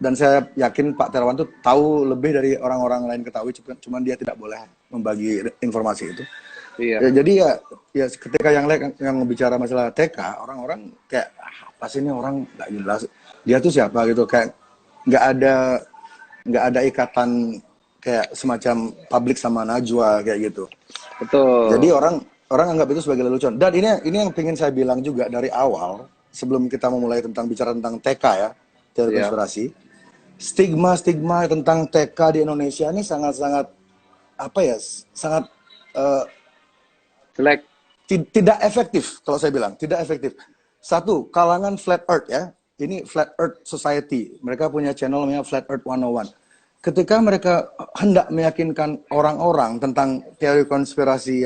Dan saya yakin Pak Terawan tuh tahu lebih dari orang-orang lain ketahui, cuman dia tidak boleh membagi informasi itu. Iya. Ya, jadi ya ketika yang bicara masalah TK, orang-orang kayak apa sih ini orang nggak jelas. Dia tuh siapa gitu, kayak nggak ada ikatan kayak semacam publik sama Najwa kayak gitu. Betul. Jadi orang anggap itu sebagai lelucon. Dan ini yang ingin saya bilang juga dari awal, sebelum kita memulai bicara tentang TK ya, teori Iya. konspirasi. Stigma tentang TK di Indonesia ini sangat-sangat apa ya? Sangat Jelek. tidak efektif kalau saya bilang, tidak efektif. Satu, kalangan Flat Earth ya. Ini Flat Earth Society. Mereka punya channel namanya Flat Earth 101. Ketika mereka hendak meyakinkan orang-orang tentang teori konspirasi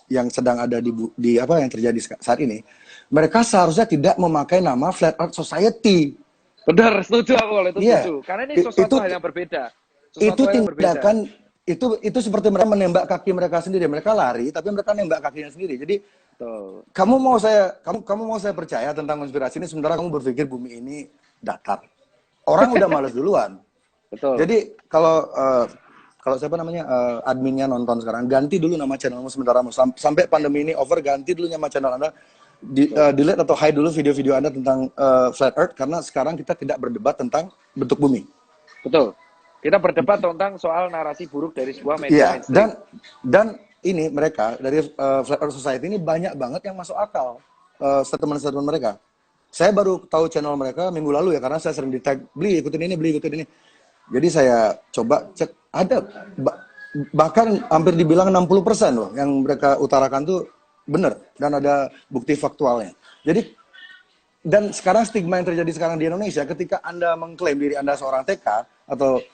yang sedang ada di apa yang terjadi saat ini, mereka seharusnya tidak memakai nama Flat Earth Society. Benar, setuju aku kalau itu Iya. setuju. Karena ini sesuatu hal yang berbeda. Itu Sesuatu hal yang berbeda. tindakan itu seperti mereka menembak kaki mereka sendiri. Mereka lari tapi mereka nembak kakinya sendiri. Jadi Betul. kamu mau saya percaya tentang konspirasi ini sementara kamu berpikir bumi ini datar. Orang udah males duluan. Betul. Jadi kalau siapa namanya adminnya nonton sekarang, ganti dulu nama channelmu sementara sampai pandemi ini over, ganti dulu nama channel Anda, delete atau hide dulu video-video Anda tentang flat earth, karena sekarang kita tidak berdebat tentang bentuk bumi. Betul. Kita berdebat tentang soal narasi buruk dari sebuah media Iya, mainstream. dan ini mereka dari Flat Earth Society ini banyak banget yang masuk akal statement-statement mereka. Saya baru tahu channel mereka minggu lalu ya, karena saya sering di tag, beli ikutin ini. Jadi saya coba cek, ada bahkan hampir dibilang 60% loh yang mereka utarakan tuh benar dan ada bukti faktualnya. Jadi dan sekarang stigma yang terjadi sekarang di Indonesia, ketika Anda mengklaim diri Anda seorang TK atau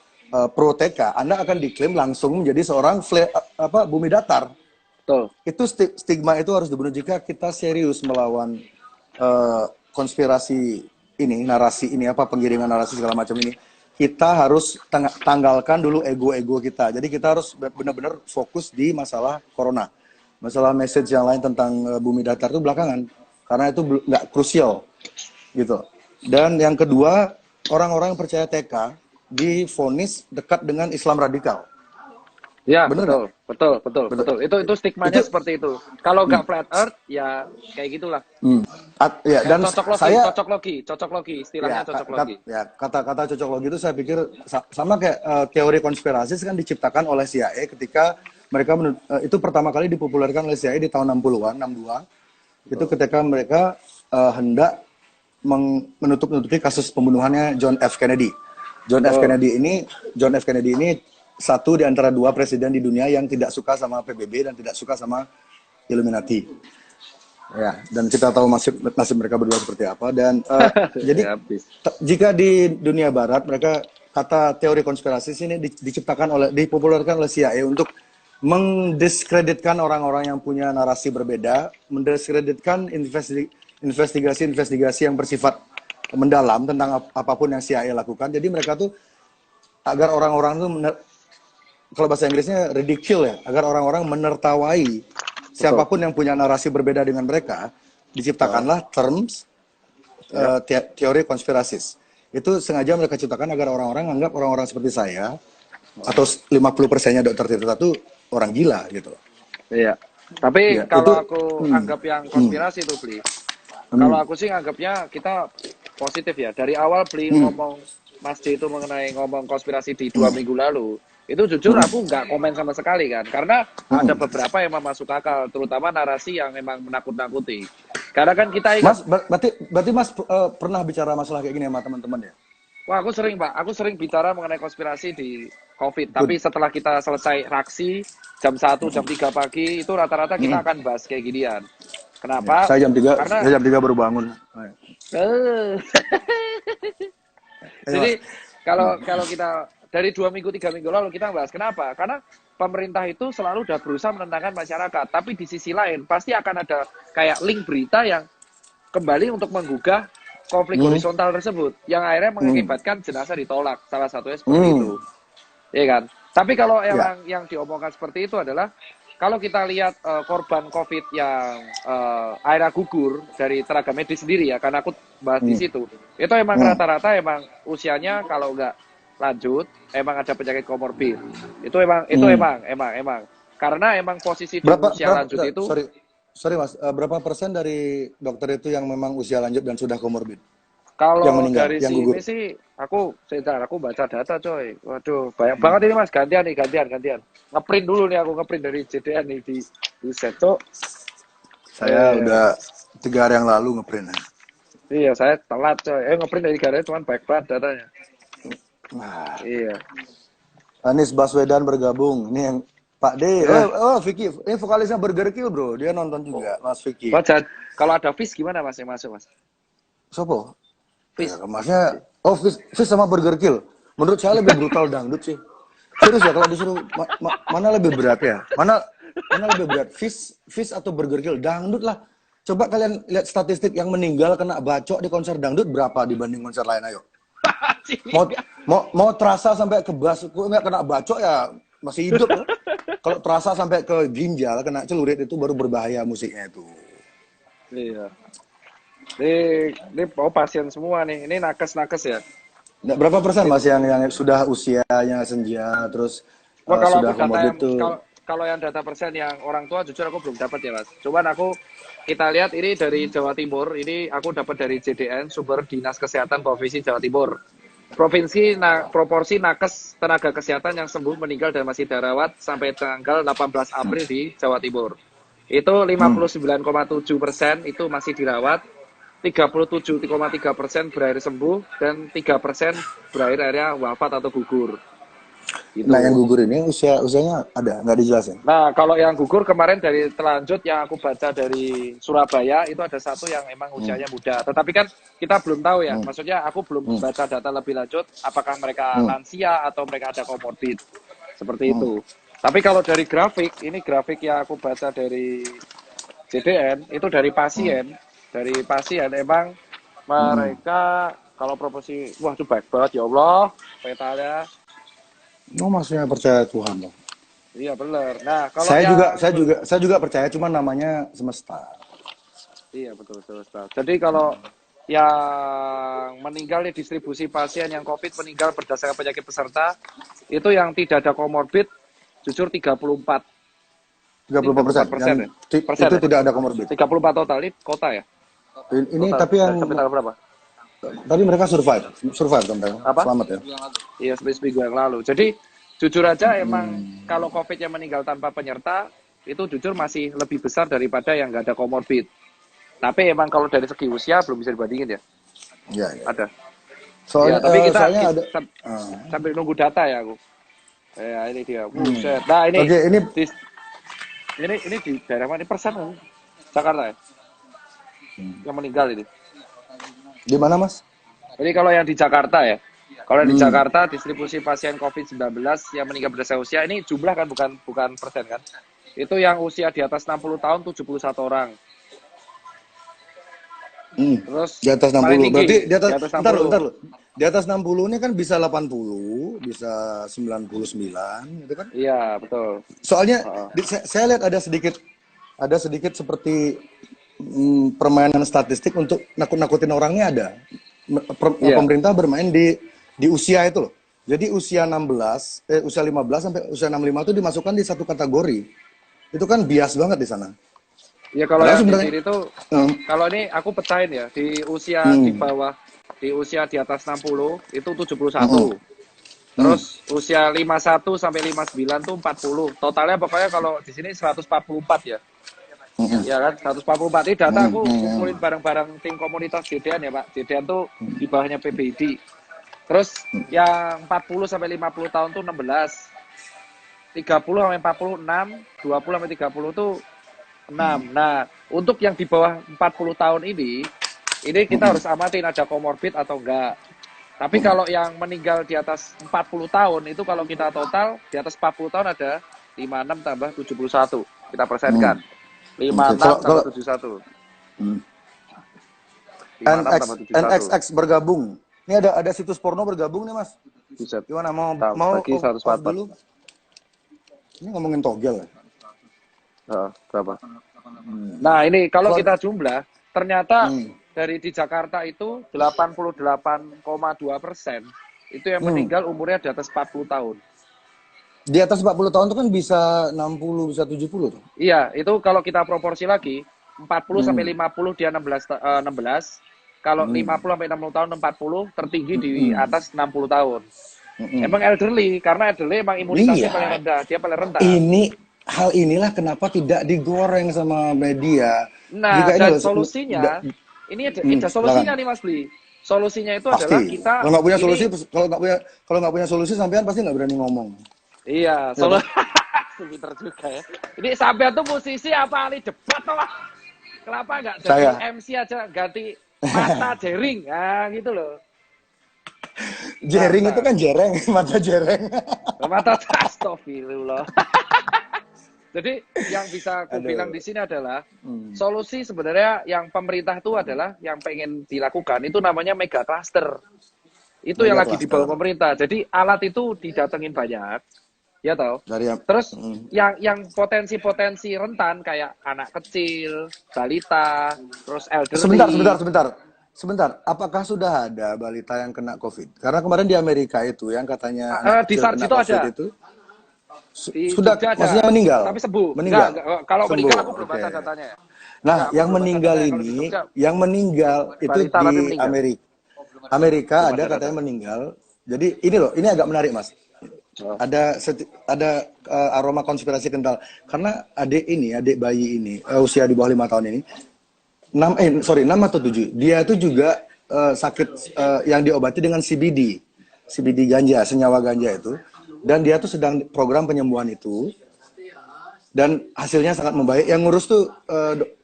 pro TK, Anda akan diklaim langsung menjadi seorang bumi datar. Betul. Itu stigma itu harus dibunuh jika kita serius melawan konspirasi ini, narasi ini, penggiringan narasi segala macam ini. Kita harus tanggalkan dulu ego-ego kita. Jadi kita harus benar-benar fokus di masalah corona. Masalah message yang lain tentang bumi datar itu belakangan. Karena itu nggak krusial. Gitu. Dan yang kedua, orang-orang percaya TK divonis dekat dengan Islam radikal. Ya, Bener betul. Itu stigmanya seperti itu. Kalau nggak flat earth, ya kayak gitulah. Ya, dan Cocok logi, istilahnya cocok logi. Ya, kata-kata cocok logi itu saya pikir sama kayak teori konspirasi kan diciptakan oleh CIA ketika mereka itu pertama kali dipopulerkan oleh CIA di tahun 60-an, 62. Itu ketika mereka hendak menutupi kasus pembunuhannya John F. Kennedy. John F. Kennedy ini satu di antara dua presiden di dunia yang tidak suka sama PBB dan tidak suka sama Illuminati. Ya, dan kita tahu nasib mereka berdua seperti apa. Dan jadi jika di dunia Barat mereka kata teori konspirasi ini dipopulerkan oleh CIA untuk mendiskreditkan orang-orang yang punya narasi berbeda, mendiskreditkan investigasi yang bersifat mendalam tentang apapun yang CIA lakukan. Jadi mereka tuh agar orang-orang tuh kalau bahasa Inggrisnya ridicule ya, agar orang-orang menertawai siapapun yang punya narasi berbeda dengan mereka, diciptakanlah terms teori konspirasis. Itu sengaja mereka ciptakan agar orang-orang anggap orang-orang seperti saya atau 50%-nya Dr. Tirta itu orang gila gitu. Iya. Tapi ya, kalau aku anggap yang konspirasi itu Bli. Kalau aku sih anggapnya kita positif ya. Dari awal Bli ngomong Mas D itu mengenai ngomong konspirasi di 2 minggu lalu, itu jujur aku nggak komen sama sekali kan. Karena ada beberapa yang masuk akal, terutama narasi yang memang menakut-nakuti. Karena kan kita ingat, Mas, berarti Mas pernah bicara masalah kayak gini sama teman-teman ya? Wah, aku sering Pak. Aku sering bicara mengenai konspirasi di COVID. Tapi setelah kita selesai raksi, jam 1, jam 3 pagi, itu rata-rata kita akan bahas kayak ginian. Ya, Kenapa? Karena saya jam 3 baru bangun. eh, Ayo, jadi Mas. kalau kita dari 2 minggu 3 minggu lalu kita bahas kenapa? Karena pemerintah itu selalu udah berusaha menenangkan masyarakat, tapi di sisi lain pasti akan ada kayak link berita yang kembali untuk menggugah konflik horizontal tersebut, yang akhirnya mengakibatkan jenazah ditolak. Salah satunya seperti itu, ya kan? Tapi kalau Ya. yang diomongkan seperti itu adalah kalau kita lihat korban COVID yang akhirnya gugur dari tenaga medis sendiri ya, karena aku bahas di situ, itu emang Hmm. rata-rata emang usianya kalau nggak lanjut, emang ada penyakit komorbid. Itu emang karena emang posisi di usia lanjut itu Sorry Mas, berapa persen dari dokter itu yang memang usia lanjut dan sudah komorbid? Yang kalau meninggal, dari yang sini gugur? sih aku baca data coy. Waduh, banyak banget ini Mas. Gantian. Ngeprint dulu nih, aku ngeprint dari JDN nih di set tuh. Saya udah 3 hari yang lalu ngeprint. Iya, saya telat coy. Ngeprint dari Garaya cuman baik banget datanya. Nah, Iya. Anies Baswedan bergabung. Ini yang Pak D. Ya. Vicky. Ini vokalisnya Burger Kill, bro. Dia nonton juga, Mas Vicky. Baca kalau ada Fish gimana Mas yang masuk Mas? Sopo? Ya, Fish. Masnya, Fish sama Burger Kill. Menurut saya lebih brutal dangdut sih. Serius ya, kalau disuruh mana lebih berat ya? Mana lebih berat? Fish atau Burger Kill? Dangdut lah. Coba kalian lihat statistik yang meninggal kena bacok di konser dangdut berapa dibanding konser lain, ayo. Mau terasa sampai ke bas, nggak kena bacok ya masih hidup ya. Kalau terasa sampai ke ginjal, kena celurit itu baru berbahaya musiknya itu. Iya. Ini pasien semua nih. Ini nakes ya. Nah, berapa persen Mas yang sudah usianya senja terus Wah, kalau sudah aku data yang komorbid tuh? kalau yang data persen yang orang tua jujur aku belum dapat ya Mas. Cuman kita lihat ini dari Jawa Timur, ini aku dapat dari JDN, sumber Dinas Kesehatan Provinsi Jawa Timur. Proporsi nakes tenaga kesehatan yang sembuh, meninggal dan masih dirawat sampai tanggal 18 April di Jawa Timur. Itu 59,7% itu masih dirawat, 37,3% berakhir sembuh, dan 3% berakhir akhirnya wafat atau gugur. Gitu. Nah, yang gugur ini usianya ada nggak dijelasin? Nah, kalau yang gugur kemarin dari telanjut yang aku baca dari Surabaya, itu ada satu yang emang usianya muda. Tetapi kan kita belum tahu ya, maksudnya aku belum baca data lebih lanjut, apakah mereka lansia atau mereka ada komorbid. Seperti itu. Tapi kalau dari grafik, ini grafik yang aku baca dari JDN, itu dari pasien. Dari pasien emang mereka, kalau proporsi, wah itu baik banget ya Allah, petanya. Oh, maksudnya percaya Tuhan loh. Iya benar. Nah, kalau Saya juga percaya, cuma namanya semesta. iya betul. Jadi kalau yang meninggal di distribusi pasien yang COVID meninggal berdasarkan penyakit peserta, itu yang tidak ada komorbid, jujur 34. 34%. Ya? Itu tidak ada komorbid. 34 total, ini kota ya? Ini Total, tapi yang sampai tanggal berapa? tadi mereka survive kan mereka. Apa? Selamat ya. Iya, seminggu yang lalu. Jadi jujur aja emang kalau COVID yang meninggal tanpa penyerta itu jujur masih lebih besar daripada yang nggak ada komorbid. Tapi emang kalau dari segi usia belum bisa dibandingin ya. Iya. Ada. Soalnya Ya, tapi kita ada. sambil nunggu data ya aku. Ya ini dia. Buset. Nah ini Oke, ini di daerah mana? Persen kan? Jakarta ya. Yang meninggal ini. di mana Mas? Jadi kalau yang di Jakarta ya. Kalau di Jakarta distribusi pasien COVID-19 yang meninggal berdasarkan usia ini jumlah kan bukan persen kan. Itu yang usia di atas 60 tahun 71 orang. Terus Di atas 60. paling tinggi, Berarti di atas 60. bentar loh. Di atas 60 ini kan bisa 80, bisa 99 gitu kan? Iya, betul. Soalnya saya lihat ada sedikit seperti permainan statistik untuk nakut-nakutin orangnya ada. Pemerintah bermain di usia itu loh. Jadi usia 15 sampai usia 65 itu dimasukkan di satu kategori. Itu kan bias banget di sana. Ya kalau Padahal yang di sebenarnya- sini tuh, kalau ini aku pecahin ya, di usia di bawah, di usia di atas 60 itu 71. Terus usia 51 sampai 59 tuh 40. Totalnya pokoknya kalau di sini 144 ya. Ya kan, 144 ini data aku kumpulin bareng-bareng tim komunitas JDN ya Pak. JDN tuh di bawahnya PBID. Terus yang 40 sampai 50 tahun tuh 16. 30 sampai 46, 20 sampai 30 tuh Nah, untuk yang di bawah 40 tahun ini kita harus amatin ada komorbid atau enggak. Tapi kalau yang meninggal di atas 40 tahun itu kalau kita total di atas 40 tahun ada 56 tambah 71. Kita persenkan. Oke, 56 kalau tambah 71. hmm. 56 NX tambah 71. NXX bergabung. Ini ada situs porno bergabung nih, Mas. Buset. Gimana mau Bagi off 144. dulu? Ini ngomongin togel ya. Berapa? Nah, ini kalau kita jumlah, ternyata Hmm. dari di Jakarta itu 88,2% itu yang meninggal umurnya di atas 40 tahun. Di atas 40 tahun itu kan bisa 60, bisa 70 tuh. Iya, itu kalau kita proporsi lagi, 40 sampai 50 dia 16. Kalau 50 sampai 60 tahun 40, tertinggi di atas 60 tahun. Emang elderly, karena elderly emang imunitasnya Iya. paling rendah, dia paling rendah. Hal inilah kenapa tidak digoreng sama media. Nah, Juga ini dan loh, solusinya, ini ada solusinya silakan. nih Mas Bli. Solusinya itu Pasti. adalah kita Kalau nggak punya ini, solusi, kalau nggak punya solusi, sampean pasti nggak berani ngomong. iya, pinter juga ya. Ini sampai tuh musisi apa ahli debat lah. Kenapa nggak jadi Saya. MC aja ganti mata jering, nah gitu loh. Jering itu kan jereng, mata jereng. Mata astagfirullah. Jadi yang bisa aku bilang di sini adalah solusi sebenarnya yang pemerintah itu adalah yang pengen dilakukan itu namanya mega cluster. Itu yang lagi dibawa pemerintah. Jadi alat itu didatengin banyak. Ya toh. Terus yang potensi-potensi rentan kayak anak kecil, balita, terus elderly. Sebentar. Apakah sudah ada balita yang kena COVID? Karena kemarin di Amerika itu yang katanya anak di kecil kena Sarjito COVID ada. itu Di sudah, Jogja ada. maksudnya meninggal. Tapi sembuh. Meninggal. Enggak. Kalau meninggal aku belum baca datanya. Nah, yang meninggal ini, yang meninggal itu di Amerika ada katanya meninggal. Jadi ini loh, ini agak menarik, Mas. Ada aroma konspirasi kental karena adik bayi ini usia di bawah 5 tahun ini 6 atau 7 dia itu juga sakit yang diobati dengan CBD ganja, senyawa ganja itu, dan dia tuh sedang program penyembuhan itu dan hasilnya sangat membaik. Yang ngurus tuh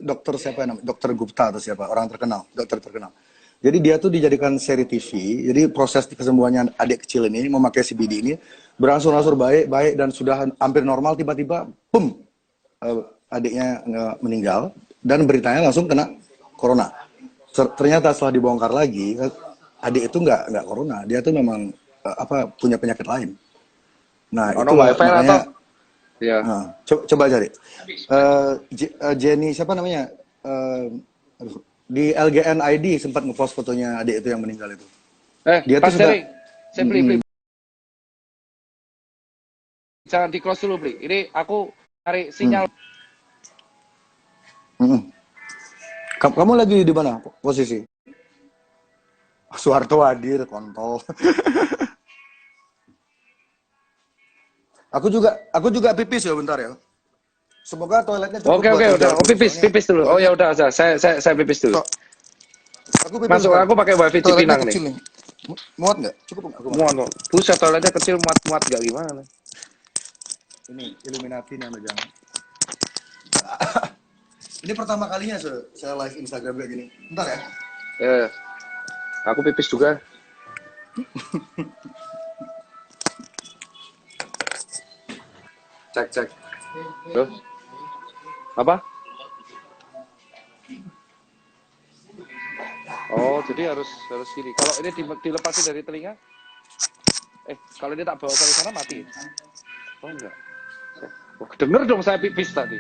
dokter siapa namanya, dokter Gupta atau siapa, orang terkenal, dokter terkenal. Jadi dia tuh dijadikan seri TV. Jadi proses kesembuhannya adik kecil ini memakai CBD ini berangsur-angsur baik dan sudah hampir normal, tiba-tiba boom, adiknya meninggal dan beritanya langsung kena corona. Ternyata setelah dibongkar lagi, adik itu nggak corona, dia tuh memang punya penyakit lain. Nah, itu makanya ya. Coba cari Jenny siapa namanya, di LGN ID sempat ngepost fotonya adik itu yang meninggal itu. Dia tuh sudah. Saya beli. Jangan di close dulu, beli. Ini aku cari sinyal. Kamu lagi di mana posisi? Soeharto hadir, kontol. Aku juga pipis ya, bentar ya. Semoga toiletnya cukup. Oke, udah. Pipis dulu. Oh ya udah, saya pipis dulu. Masuk, aku pakai wifi Cipinang nih. Muat nggak? Cukup nggak? Muat. Buset, toiletnya kecil, muat nggak gimana? Ini Illuminati nih, jangan. Ini pertama kalinya saya live Instagram kayak gini. Bentar ya. Aku pipis juga. Cek. Loh? Apa? Oh, jadi harus gini. Kalau ini dilepasin dari telinga, kalau ini tak bawa ke sana mati. Oh enggak. Denger dong saya pipis tadi.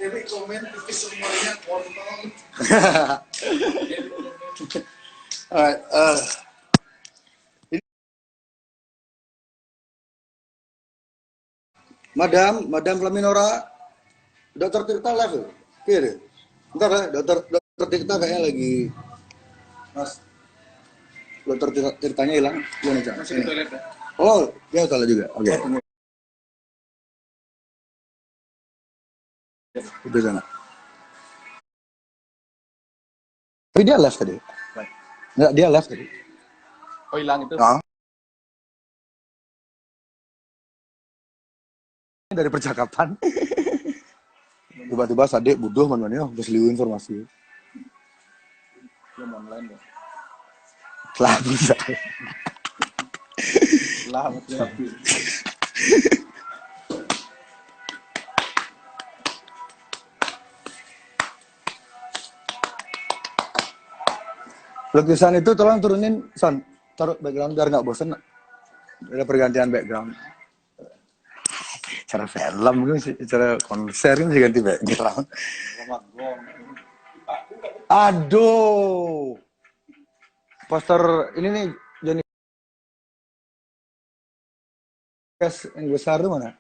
Ini komen pipis semuanya kontol. Madam Flaminora, Dokter Tirta live kiri. Bentar ya, Dokter Tirta kayaknya lagi, Mas. Dokter Tirtanya hilang, gimana Cang? Oh, dia Australia juga. Oke. Itu sana. Tapi dia left tadi. Enggak, dia left tadi. Oh, hilang itu. Ah. Dari percakapan. Tiba-tiba Sadik butuh mana-mana berseliu informasi. Belum online deh. Telah bisa. Lah, tapi Lukisan itu tolong turunin, Son. Taruh background biar nggak bosen. Ada pergantian background. Cara film kan sih, cara konser kan sih ganti background. Aduh. Poster ini nih Johnny Cash yang besar tuh mana?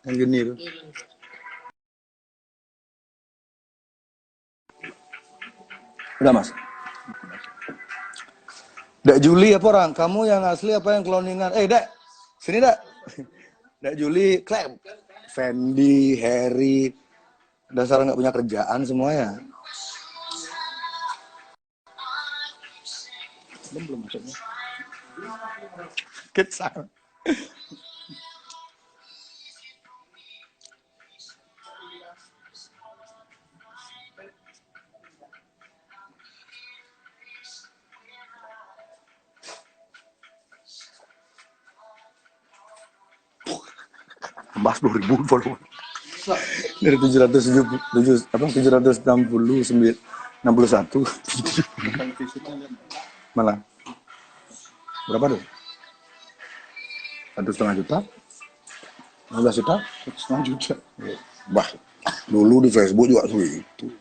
Yang gini tuh. Udah Mas. Dak Juli apa orang? Kamu yang asli apa yang cloningan? Dak, sini Dak. Dak Juli, klaim. Fendi, Harry, dasar nggak punya kerjaan semuanya. belum masuknya. Kecil. Tambah 10.000 follower. Dari 761 malah berapa tuh? 1,5 juta? 15 juta? 1,5 juta. Bah, dulu di Facebook juga segitu.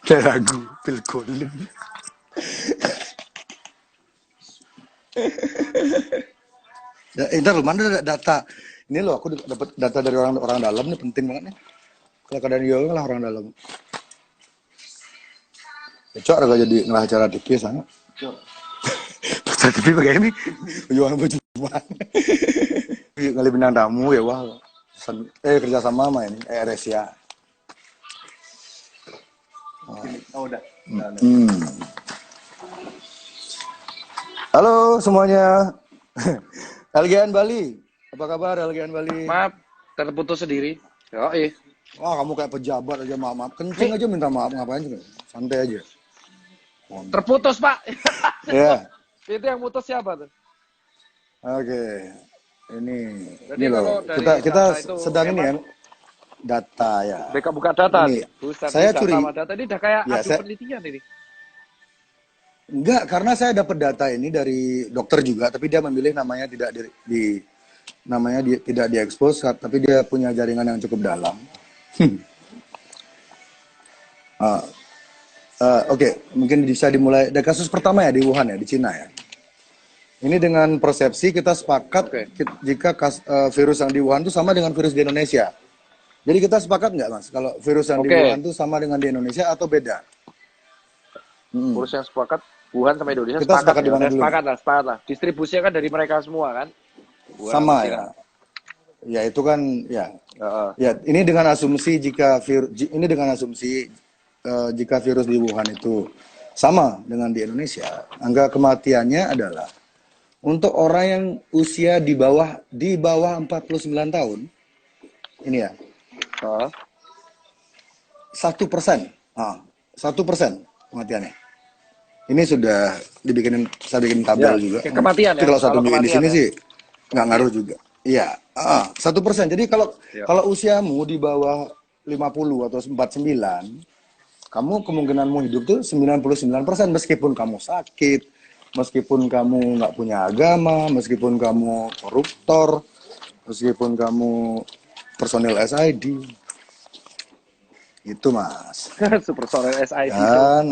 Kayak lagu Phil Collins. Ya, ntar lu mana data? Ini loh, aku dapat data dari orang dalam nih, penting banget nih. Kalau keadaan juga lah orang dalam. Cocok agak jadi ngelah acara TV sana. Acara TV pakai ini, jualan baju kali bintang tamu ya wah. Kerja sama sama ini, Resia. Oh, udah. Halo semuanya. LGN Bali, apa kabar LGN Bali? Maaf, terputus sendiri. Wah kamu kayak pejabat aja maaf. Kencing aja minta maaf ngapain sih? Santai aja. Terputus, Pak. Ya. Itu yang putus siapa tuh? Oke. Ini Jadi loh. kalau dari Kita data itu sedang ini ya. emang Data ya. mereka buka data Ini, nih. Buset, saya data curi. sama data ini udah kayak Ya, adu penelitian ini. Enggak, karena saya dapat data ini dari dokter juga, tapi dia memilih namanya tidak tidak diekspos, tapi dia punya jaringan yang cukup dalam. Oke, mungkin bisa dimulai dari kasus pertama ya di Wuhan ya, di Cina ya. Ini dengan persepsi kita sepakat jika virus yang di Wuhan itu sama dengan virus di Indonesia. Jadi kita sepakat nggak Mas, kalau virus yang di Wuhan itu sama dengan di Indonesia atau beda? Virus yang sepakat Wuhan sama Indonesia kita sepakat di mana dulu? Sepakat lah. Distribusinya kan dari mereka semua kan. Wuhan sama ya. Ya itu kan ya. Ya ini dengan asumsi jika virus di Wuhan itu sama dengan di Indonesia, angka kematiannya adalah untuk orang yang usia di bawah 49 tahun, ini ya, 1%, 1% kematiannya. Ini sudah saya bikin tabel juga. Kematian ya. Kalau satu bikin di sini sih nggak ngaruh juga. Iya, 1%. Jadi kalau usiamu di bawah 50 atau 49, kamu kemungkinanmu hidup tuh 99% meskipun kamu sakit, meskipun kamu nggak punya agama, meskipun kamu koruptor, meskipun kamu personil SID. Itu Mas. Personil SID. Dan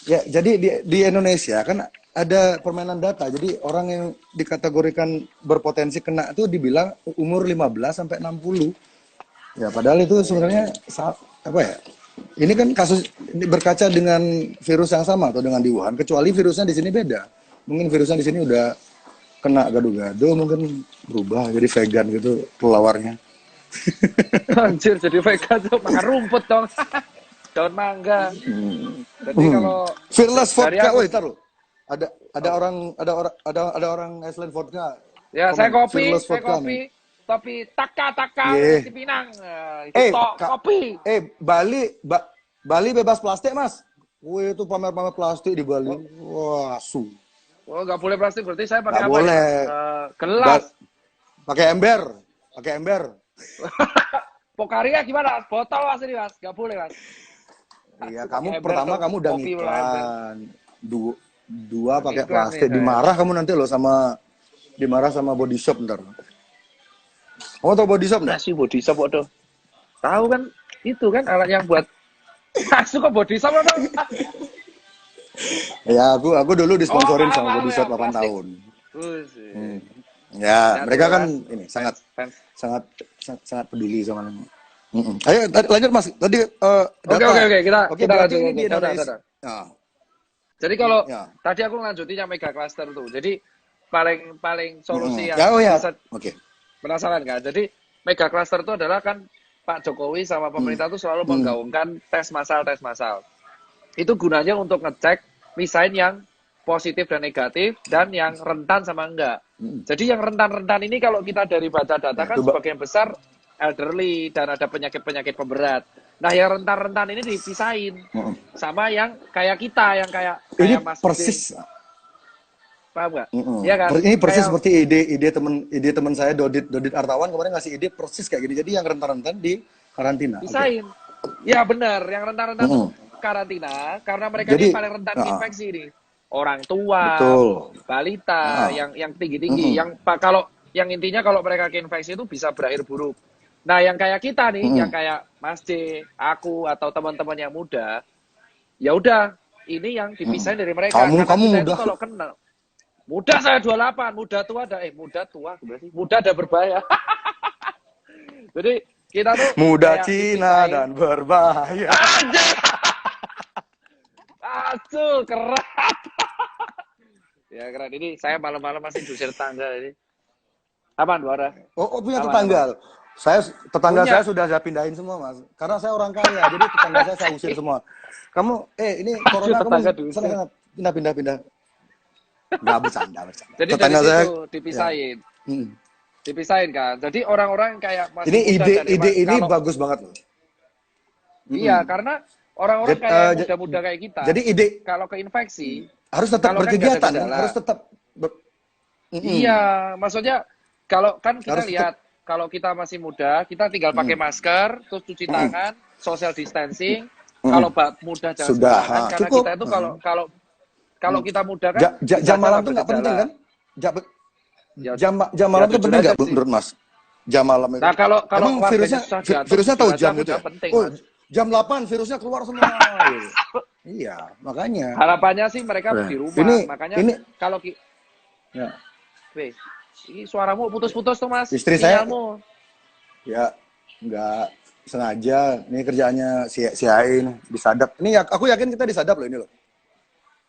ya jadi di Indonesia kan ada permainan data. Jadi orang yang dikategorikan berpotensi kena itu dibilang umur 15 sampai 60. Ya padahal itu sebenarnya apa ya? Ini kan kasus ini berkaca dengan virus yang sama atau dengan di Wuhan, kecuali virusnya di sini beda. Mungkin virusnya di sini udah kena gado-gado, mungkin berubah jadi vegan gitu pelawarnya. Anjir, jadi vegan tuh makan rumput dong. Daun mangga. Jadi kalau Fearless dari vodka, aku, woi taruh. Ada orang Iceland vodka. ya saya Komen, kopi, Fearless saya vodka kopi, nih. tapi taka Ye. di Pinang. Itu tok kopi. Bali bebas plastik, Mas. Wih, itu pamer-pamer plastik di Bali. Wah, su. Oh, nggak boleh plastik, berarti saya pakai Nggak apa nih, boleh. Mas? Gelas. Pakai ember. Pakai ember. Pokaria gimana? Botol Mas ini, Mas. Nggak boleh, Mas. Iya, Pakai kamu ember pertama tuh, kamu udah kopi udah ember. ngiklan. Dua pakai Iklan nih plastik. saya. Dimarah kamu nanti loh dimarah sama body shop ntar. Kamu tau body shop nggak? Nasi body shop, waduh. Tahu kan? Itu kan alat yang buat masuk ke body shop apa? Ya, aku dulu disponsorin Oh, sama paham, body paham, shop ya, 8 plastik. tahun. Wih, Ya, ternyata mereka kan Mas, ini sangat fans. sangat peduli sama Ayo lanjut Mas. Tadi Oke, data. oke, kita Berarti lanjut. ini di Dadah, Indonesia. dadah. Nah, Jadi kalau ya. tadi aku lanjutin yang mega cluster tuh. Jadi paling solusi yang Ya, oh ya. bisa Oke. penasaran kan. Jadi mega cluster itu adalah kan Pak Jokowi sama pemerintah tuh selalu menggaungkan tes massal. Itu gunanya untuk ngecek misalnya yang positif dan negatif dan yang rentan sama enggak. Jadi yang rentan-rentan ini kalau kita dari baca data kan Coba. sebagian besar elderly dan ada penyakit-penyakit pemberat. Nah, yang rentan-rentan ini dipisahin sama yang kayak kita, yang kayak Ini Mas persis. Udin. Paham nggak? Iya kan? Ini persis Kayak seperti ide teman saya Dodit Artawan kemarin ngasih ide persis kayak gini. Jadi yang rentan-rentan di karantina. Oke. pisahin. Ya benar, yang rentan-rentan tuh karantina karena mereka Jadi, ini paling rentan infeksi nih. Orang tua, betul. balita, yang tinggi-tinggi, kalau yang intinya kalau mereka keinfeksi itu bisa berakhir buruk. Nah, yang kayak kita nih, yang kayak Mas C, aku atau teman-teman yang muda, ya udah, ini yang dipisahin dari mereka. Kamu Karena kita muda. itu kalau kena muda saya 28, muda tua berarti. Muda ada berbahaya. Jadi kita tuh Muda kayak Cina dipisahin. dan berbahaya. Aduh, keren. Ya keren, ini saya malam-malam masih dusir tangga ini. Apaan, Duara? Oh, punya Apa, tetangga. Tetangga Punya. saya sudah saya pindahin semua, Mas. Karena saya orang kaya, jadi tetangga saya usir semua. Kamu, ini corona tetangga kamu diusir. sana pindah. Nggak bercanda. Jadi Tetangga dari saya, situ dipisahin. ya. Dipisahin kan. Jadi orang-orang kayak masih Ini muda dan ide ini kalau- bagus banget loh. Iya, karena orang-orang Jadi, kayak muda-muda kayak kita. Jadi ide kalau keinfeksi, harus tetap kalau kan berkegiatan, nggak ada gejala. harus tetap iya, maksudnya kalau kan kita Harus lihat kalau kita masih muda, kita tinggal pakai masker, terus cuci tangan, social distancing. Kalau muda jangan Sudah, sembarangan, karena cukup. kita itu kalau kita muda kan jam malam tuh tuh nggak penting kan? Jam malam ya tuh penting jujur nggak aja sih. menurut Mas? Jam malam itu. Nah, kalau Emang warganya virusnya susah diatur, virusnya tahu jelas jam udah gitu ya? penting, Oh, Mas. jam 8 virusnya keluar semua. Gitu. Iya, makanya. Harapannya sih mereka Nah, di rumah. Makanya kalau ya, Weh, ini suaramu putus-putus tuh, Mas. Istri saya- Sinyalmu. ya nggak sengaja. Ini kerjaannya si Ain disadap. Ini aku yakin kita disadap loh ini loh.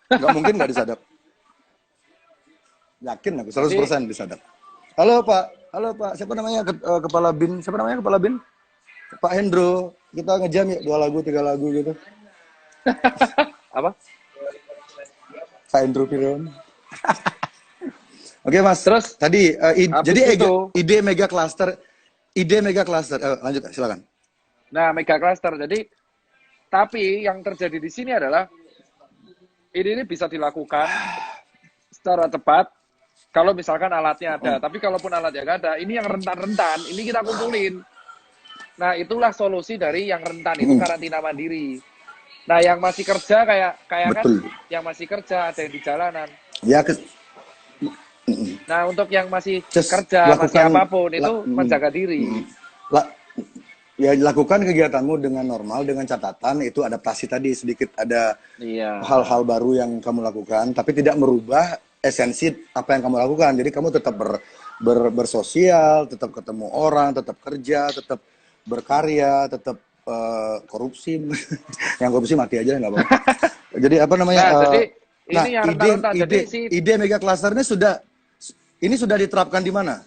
Nggak mungkin nggak disadap. Yakin aku 100% disadap. Halo Pak. Siapa namanya kepala bin? Siapa namanya kepala bin? Pak Hendro. Kita ngejam ya 2 lagu 3 lagu gitu. Apa? Pak Hendro Piron. Oke Mas. Terus, tadi habis jadi itu- ide mega cluster. Lanjut silakan. Nah, mega cluster. Jadi, tapi yang terjadi di sini adalah ini bisa dilakukan secara cepat kalau misalkan alatnya ada. Tapi kalaupun alatnya nggak ada, ini yang rentan-rentan, ini kita kumpulin. Nah, itulah solusi dari yang rentan itu karantina mandiri. Nah, yang masih kerja kayak kan, Betul. yang masih kerja ada yang di jalanan. Ya Nah, untuk yang masih Just kerja, masih lakukan- apapun, itu menjaga diri. ya lakukan kegiatanmu dengan normal dengan catatan itu adaptasi tadi sedikit ada Iya. hal-hal baru yang kamu lakukan tapi tidak merubah esensi apa yang kamu lakukan. Jadi kamu tetap bersosial, tetap ketemu orang, tetap kerja, tetap berkarya, tetap korupsi. Yang korupsi mati aja nggak apa-apa. Jadi apa namanya? Nah, jadi Nah, ini yang ide renta-renta. Jadi si ide mega cluster ini sudah diterapkan di mana?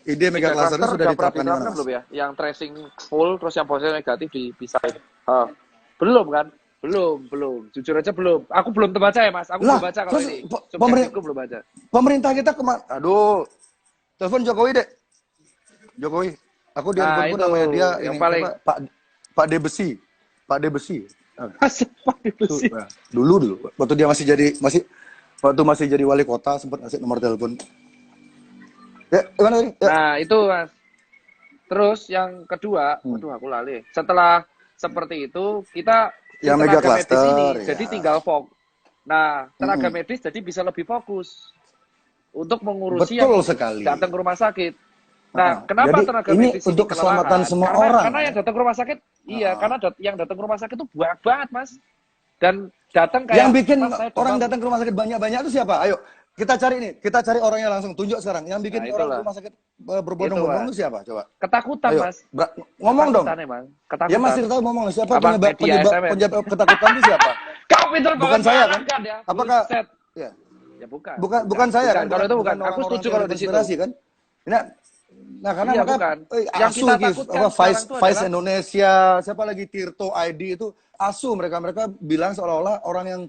Ide mega tiga cluster ini cluster sudah udah pernah diterapkan di mana, diterapkan Mas? belum ya? Yang tracing full terus yang positif negatif dipisahin. Belum kan? Belum. Jujur aja belum. Aku belum terbaca ya, Mas. Aku Lah, belum baca kalau terus ini. Subjektifku belum baca. pemerintah kita aduh, telepon Jokowi deh. Jokowi. Aku di Nah, handphoneku itu namanya dia yang ini paling siapa? Pak Debesi. Pak Debesi. Cepat Tuh, sih. dulu waktu dia masih jadi wali kota sempat ngasih nomor telepon. Ya, gimana tadi? Ya. Nah, itu Mas. Terus yang kedua, Hmm. waduh aku lali. Setelah seperti itu, kita si Yang mega tenaga medis cluster, ini ya. jadi tinggal fokus. Nah, tenaga Mm-mm. medis jadi bisa lebih fokus untuk mengurusi Betul yang sekali. datang ke rumah sakit. Nah, kenapa Jadi tenaga ini medis ini untuk keselamatan kelelahan? semua Karena orang. yang datang ke rumah sakit, iya, karena yang datang ke rumah sakit itu banyak banget, Mas. Dan datang Yang kayak, bikin Mas, saya orang demam. datang ke rumah sakit banyak-banyak itu siapa? Ayo, kita cari orangnya langsung. Tunjuk sekarang. Yang bikin Nah, orang ke itulah. rumah sakit Itu, berbondong-bondong Mas. itu siapa? Coba. Ketakutan, Ayo, Mas. ngomong dong. Ketakutan emang. Ya Ketakutan. Mas Tirta ngomong siapa Abang media SMM. penyebab ketakutan itu siapa? Kau pintar Bukan banget saya kan? mengarahkan ya. Apakah Buset. ya? Ya bukan. Bukan saya kan? Kalau itu bukan. Aku orang-orang setuju teori kalau di situ. konspirasi kan? Nah, karena Iya, maka bukan. Yang ASU kita gitu, takutkan apa sekarang itu Vice adalah Indonesia, siapa lagi Tirto ID itu ASU mereka bilang seolah-olah orang yang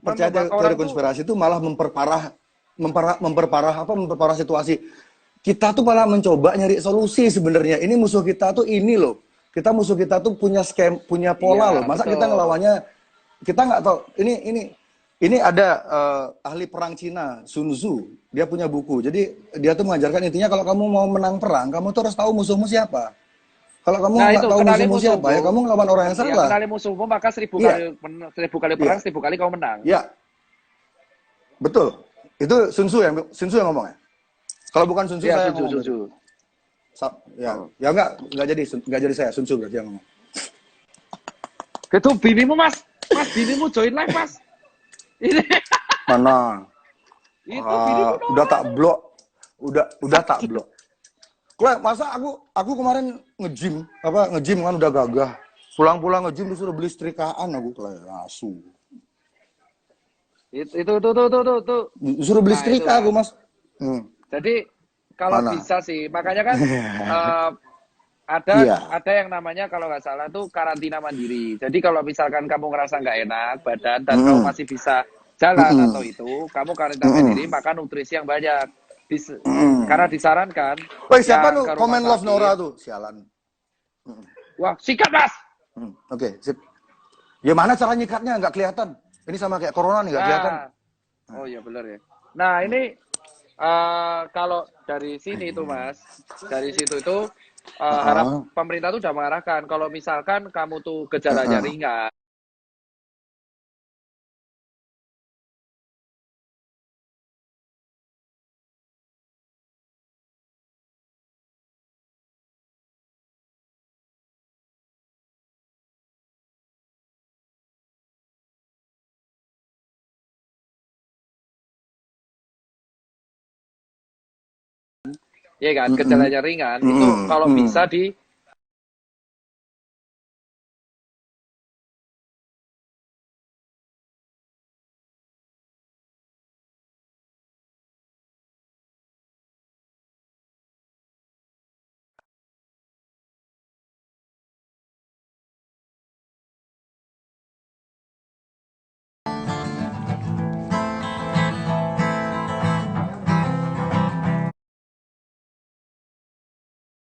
percaya teori orang tuh konspirasi itu malah memperparah situasi. Kita tuh malah mencoba nyari solusi sebenarnya. Ini musuh kita tuh ini loh. Musuh kita tuh punya pola iya, loh. Masa kita betul. ngelawannya kita nggak tahu. Ini ada ahli perang Cina, Sun Tzu. Dia punya buku. Jadi dia tuh mengajarkan intinya kalau kamu mau menang perang, kamu tuh harus tahu musuhmu siapa. Kalau kamu Nah, nggak itu tahu kenali musuhmu siapa, ya kamu ngelawan orang yang Ya, salah. kenali musuhmu maka 1000 Iya. kali 1000 kali perang, Iya. 1000 kali kau menang. Ya, betul. Itu Sun Tzu yang ngomong ya. Kalau bukan Sun Tzu Iya, saya yang ngomong. setuju. Ya nggak jadi saya Sun Tzu berarti yang ngomong. Itu binimu, Mas. Mas, binimu join live, Mas. Ini. Mana? Itu binimu dong. Udah tak blok. Udah tak blok. Kle, masa aku kemarin nge-gym kan udah gagah. Pulang-pulang nge-gym disuruh beli setrikaan aku, Kle. Asu. Itu. Disuruh beli Nah, setrika itu, aku, Mas. Jadi kalau Mana? bisa sih, makanya kan Iya. ada yang namanya kalau nggak salah tuh karantina mandiri. Jadi kalau misalkan kamu ngerasa nggak enak badan dan kamu masih bisa jalan atau itu, kamu karantina mandiri makan nutrisi yang banyak. Karena disarankan. Woi, siapa yang tuh ke rumah komen love sakit- Nora tuh? Sialan. Wah, sikat, Mas. Oke, sip. Ya mana cara nyikatnya? Nggak kelihatan. Ini sama kayak corona nih, nggak kelihatan. Oh iya benar ya. Nah ini kalau dari sini itu Mas, dari situ itu harap pemerintah tuh udah mengarahkan kalau misalkan kamu tuh gejalanya ringan. Ya kan, gejalanya ringan itu kalau bisa